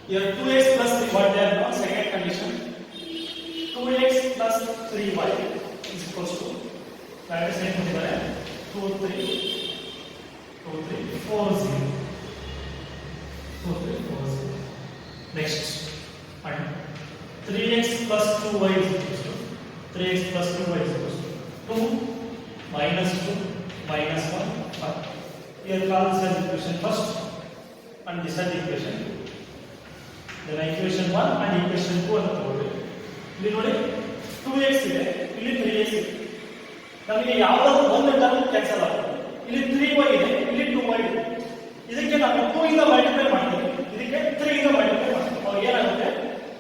here 2x plus 3 what they are now second condition 2x plus 3y is equals to that is ಏನು ಕೊಟ್ಟಿದ್ದಾರೆ 2 3 4 0 2 3 4 0 next and 3x plus 2y is equals to 3x plus 2y is equals to 2 minus 2 minus 1 5 here call this as equation first and this as equation 2 then equation 1 and equation 2 ಅಂತ ತಗೊಳ್ಳಿ ಇಲ್ಲಿ ನೋಡಿ 2x ಇದೆ ಇಲ್ಲಿ 3x ಇದೆ. ನಮಗೆ ಯಾವ್ದಾದ್ರು ಒಂದು ಟರ್ಮ್ ಕ್ಯಾನ್ಸಲ್ ಆಗುತ್ತೆ. ಇಲ್ಲಿ 3y ಇದೆ, ಇಲ್ಲಿ 2y ಇದೆ. ಇದಕ್ಕೆ ನಾವು 2 ಇಂದ ಮಲ್ಟಿಪ್ಲೈ ಮಾಡ್ತೀವಿ, ಇದಕ್ಕೆ 3 ಇಂದ ಮಲ್ಟಿಪ್ಲೈ ಮಾಡ್ತೀವಿ. ಅವಾಗ ಏನಾಗುತ್ತೆ,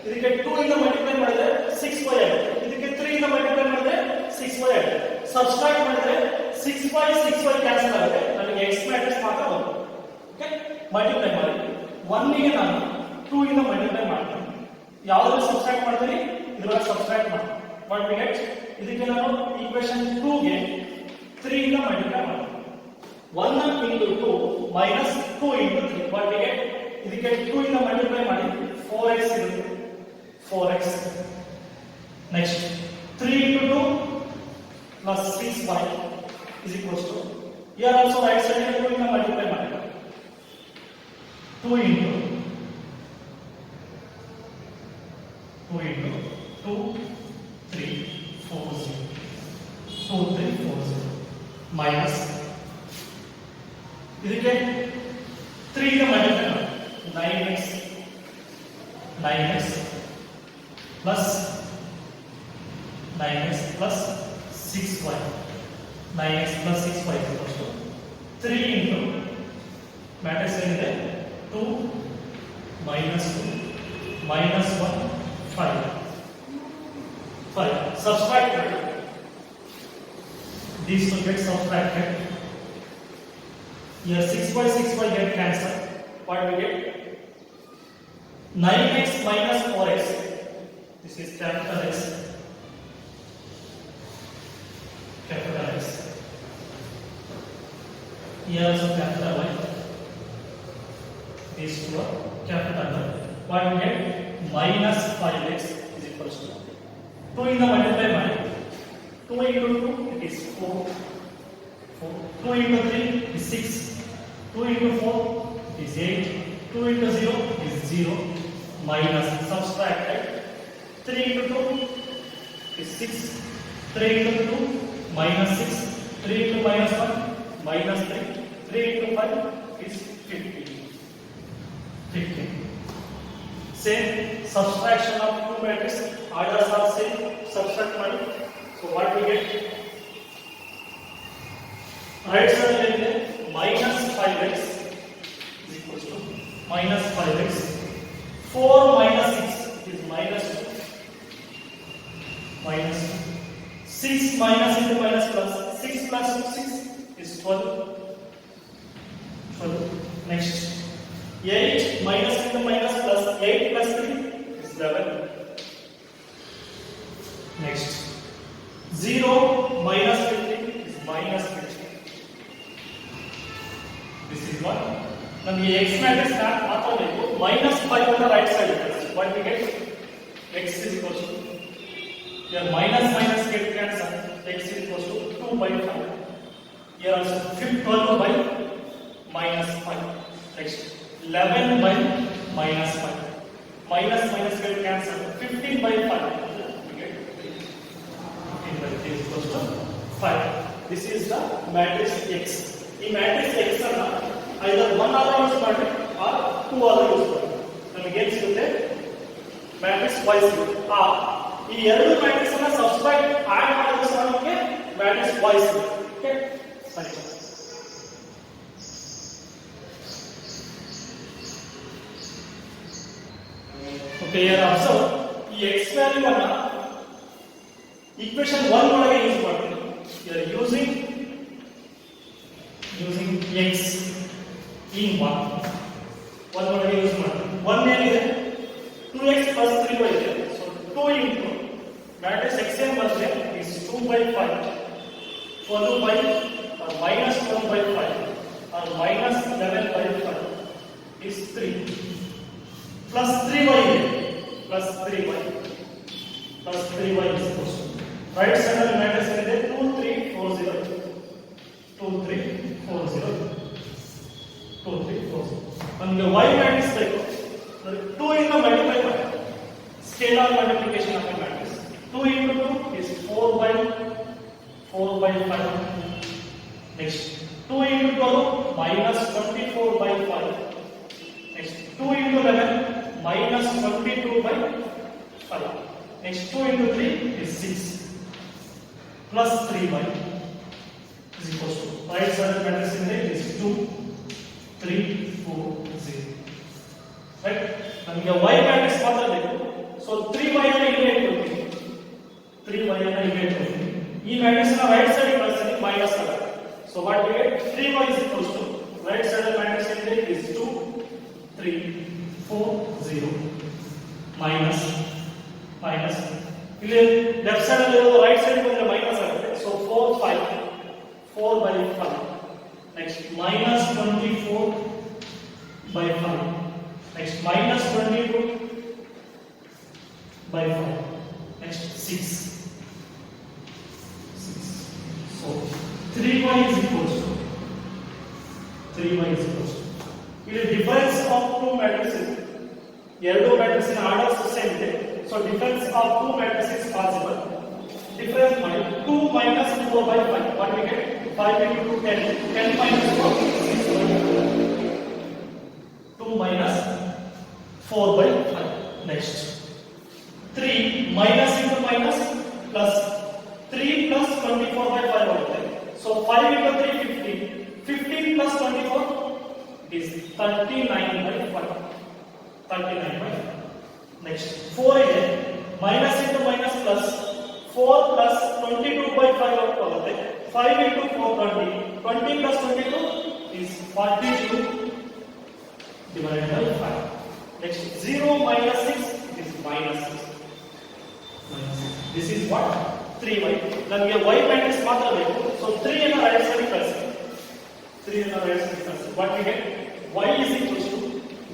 ಇದಕ್ಕೆ 2 ಇಂದ ಮಲ್ಟಿಪ್ಲೈ ಮಾಡಿದ್ರೆ 6y ಆಗುತ್ತೆ, ಇದಕ್ಕೆ 3 ಇಂದ ಮಲ್ಟಿಪ್ಲೈ ಮಾಡಿದ್ರೆ 6y ಆಗುತ್ತೆ. ಸಬ್ಸ್ಟ್ರಾಕ್ಟ್ ಮಾಡಿದ್ರೆ 6y ಕ್ಯಾನ್ಸಲ್ ಆಗುತ್ತೆ, ನಮಗೆ x ಮ್ಯಾಟ್ರಿಕ್ಸ್ ಮಾತ್ರ ಬರುತ್ತೆ. ಓಕೆ, ಮಲ್ಟಿಪ್ಲೈ ಮಾಡಿ 1 ಗೆ ನಾನು 2 ಇಂದ ಮಲ್ಟಿಪ್ಲೈ ಮಾಡ್ತೀನಿ. ಯಾವ್ದ್ರಲ್ಲಿ ಸಬ್ಸ್ಟ್ರಾಕ್ಟ್ ಮಾಡ್ತೀನಿ, ಇದರೊಳಗೆ ಸಬ್ಸ್ಟ್ರಾಕ್ಟ್ ಮಾಡ್ತೀನಿ. ವಾಟ್ ವಿ ಗೆಟ್, ಇದಕ್ಕೆ ನಾನು ಈಕ್ವೇಷನ್ 2 ಗೆ 3 ಇಂದ ಮಲ್ಟಿಪ್ಲೈ ಮಾಡ್ತೀನಿ. 1 into 2 minus 2 into 3. What we get? ಇದಕ್ಕೆ 2 ಇಂದ ಮಲ್ಟಿಪ್ಲೈ ಮಾಡಿ 4x ಇರುತ್ತೆ. 4x. Next 3 into 2 plus 6y is equals to, here also right side 2 ಇಂದ ಮಲ್ಟಿಪ್ಲೈ ಮಾಡಿ 2 into 2 3 4 0 2 3 4 0 minus ಇದಕ್ಕೆ 3 ಇಂದ ಮಲ್ಟಿಪ್ಲೈ ಮಾಡಿ 9x plus 6y 9x plus 6y equals to 3 into matrix ಏನಿದೆ 2 minus 2 minus 1 5 subtract these two get subtracted. Here 6y get cancelled. What we get? 9x minus 4x. This is capital X. Capital X. Here also capital Y. These two are capital Y. What we get? Minus 5x is equals to 2 in the multiply by 2 into 2 it is 4. 2 into 3 is 6. 2 into 4 is 8. 2 into 0 is 0. Minus subtracted. 3 into 2 is 6. 3 into 2 minus 6. 3 into minus 1 minus 3. 3 into 5 is 15. Same subtraction of two matrices. Orders are same. Subtract money. So what we get? Right side minus 5x is equals to minus 5x. 4 minus 6 is minus 2. Minus 2. 6 minus into minus plus. 6 plus 6 is 12. Next. 8 minus into minus plus. 8 plus 3 is 11. Next. 0 minus 15 is minus 15. This is what? ನಮಗೆ x matrix ಮಾತ್ರ ಬೇಕು. minus 5 on the right side. What we get? X is equals to, here minus get cancelled. X is equals to 2 by 5. Here also 12 by minus 5. Next 11 by minus 5. Minus get cancelled. 15 by 5. We get 15 by 3 is equals to 5. This is the matrix X. ಈ matrix X ಅನ್ನ ಐದರ್ 1 ಆದ್ರೂ use ಮಾಡಿ or 2 ಆದ್ರೂ use ಮಾಡಿ ನಮಗೆ ಏನು ಸಿಗುತ್ತೆ, matrix Y ಸಿಗುತ್ತೆ. ಈ ಎರಡು ಮ್ಯಾಟ್ರಿಕ್ಸ್ ಅನ್ನ ಸಬ್ಸ್ಟ್ರಾಕ್ಟ್ ಆಡ್ ಮಾಡಿದ್ರೆ ನಮಗೆ ಮ್ಯಾಟ್ರಿಕ್ಸ್ Y ಸಿಗುತ್ತೆ. ಓಕೆ, ಸರಿ. ಓಕೆ, here observe ಈ X ವ್ಯಾಲ್ಯೂ ಅನ್ನ ಈಕ್ವೇಷನ್ 1 ಒಳಗೆ ಯೂಸ್ ಮಾಡ್ತೀವಿ. here using x in 1 ಒಳಗೆ ಯೂಸ್ ಮಾಡ್ತೀವಿ. 1 ಏನಿದೆ 2x plus 3y ಇದೆ. ಸೊ 2 into ಮ್ಯಾಟ್ರಿಕ್ಸ್ x ಏನ್ ಬರುತ್ತೆ is 2 by 5 12 by or minus 12 by 5 or minus 11 by 5 is 3 plus 3y ಇದೆ plus 3y is equals to right side of matrix ಇದೆ 2 3 4 0 2 3 4 0 2 3 4 0. ನಮಗೆ y matrix ಬೇಕು. 2 ಇಂದ ಮಲ್ಟಿಪ್ಲೈ ಮಾಡಿ scalar multiplication of matrix. 2 into 2 is 4 by 5. Next 2 into 12 minus 24 by 5. Next 2 into 11 minus 22 by 5. Next 2 into 3 is 6. plus 3y is equals to right side matrix in there is 2 3 4 0 right ನಮಗೆ y matrix ಮಾತ್ರ ಬೇಕು so 3y ಅನ್ನು ಇಲ್ಲಿ ಇಟ್ಕೊಳ್ತೀನಿ 3y ಅನ್ನು ಇಲ್ಲಿ ಇಟ್ಕೊಳ್ತೀನಿ ಈ ಮ್ಯಾಟ್ರಿಕ್ಸ್ ನ ರೈಟ್ ಸೈಡ್ ಕಳಿಸ್ತೀನಿ ಮೈನಸ್ ಆಗುತ್ತೆ so what we get 3y is equals to right side matrix in there is 2 3 4 0 minus ಇಲ್ಲಿ ಲೆಫ್ಟ್ ಸೈಡ್ ಅಲ್ಲಿ ಇರೋದು ರೈಟ್ ಸೈಡ್ ಬಂದ್ರೆ ಮೈನಸ್ ಆಗುತ್ತೆ so 4 5 4 by 5 next minus 24 by 5 next minus 22 by 5 next 6 so 3y is equals to ಇಲ್ಲಿ difference of two matrices ಎರಡು matrix ನ orders same ಇದೆ so difference of two matrices possible difference ಮಾಡಿ 2 minus 4 by 5 what we get 5 into 10 10 minus 4 2 minus 4 by 5 next 3 minus into minus plus 3 plus 24 by 5 ಆಗುತ್ತೆ so 5 into 3 15 plus 24 is 39 by 5 39 by 5 next 4 ಇದೆ minus into minus plus 4 plus 22 by 5 ಆಗುತ್ತೆ 5 into 4 20 plus 22 is 42 divided by 5 next 0 minus 6 is minus 6 this is what 3y ನಮಗೆ y matrix ಮಾತ್ರ ಬೇಕು so 3 ಅನ್ನು right side ಕಳಿಸಿ 3 ಅನ್ನು right side ಕಳಿಸಿ what we get y is equals to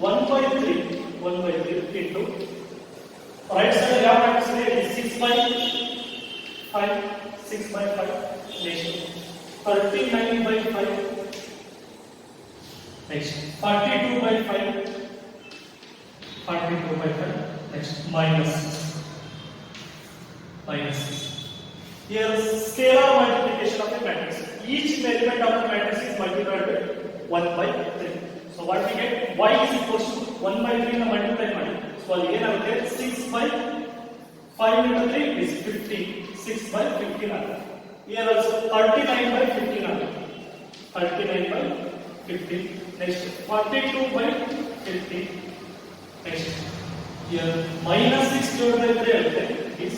1 by 3 into right side ಯಾವ matrix ಇದೆ 6 by 5 6 by 5 next 39 by 5 next 42 by 5 next minus here scalar multiplication of a matrix each element of the matrix is multiplied by 1 by 3 so what we get y is equals to 1 by 3 na multiply ಮಾಡಿ so ಅಲ್ಲಿ ಏನಾಗುತ್ತೆ 6 by 5 into 3 is 15 6 by 15 ಆಗುತ್ತೆ here also 39 by 15 ಆಗುತ್ತೆ 39 by 15 next 42 by 15 next here minus 6 divided by 3 ಆಗುತ್ತೆ is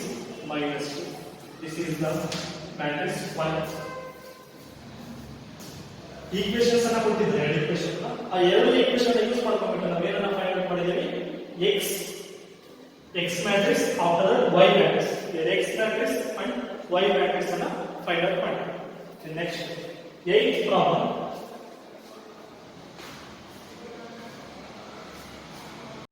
minus 2 this is the matrix 1 equations ಅನ್ನು ಕೊಟ್ಟಿದ್ದಾರೆ ಎರಡು equation ಆ ಎರಡು ಈಕ್ವೇಷನ್ ಯೂಸ್ ಮಾಡ್ಕೊಂಡು ನಾವು ಏನನ್ನ ಫೈಂಡ್ ಔಟ್ ಮಾಡಿದೀವಿ x matrix after y matrix here x matrix and y matrix ಅನ್ನು ಫೈಂಡ್ ಔಟ್ ಮಾಡಿ next 8th problem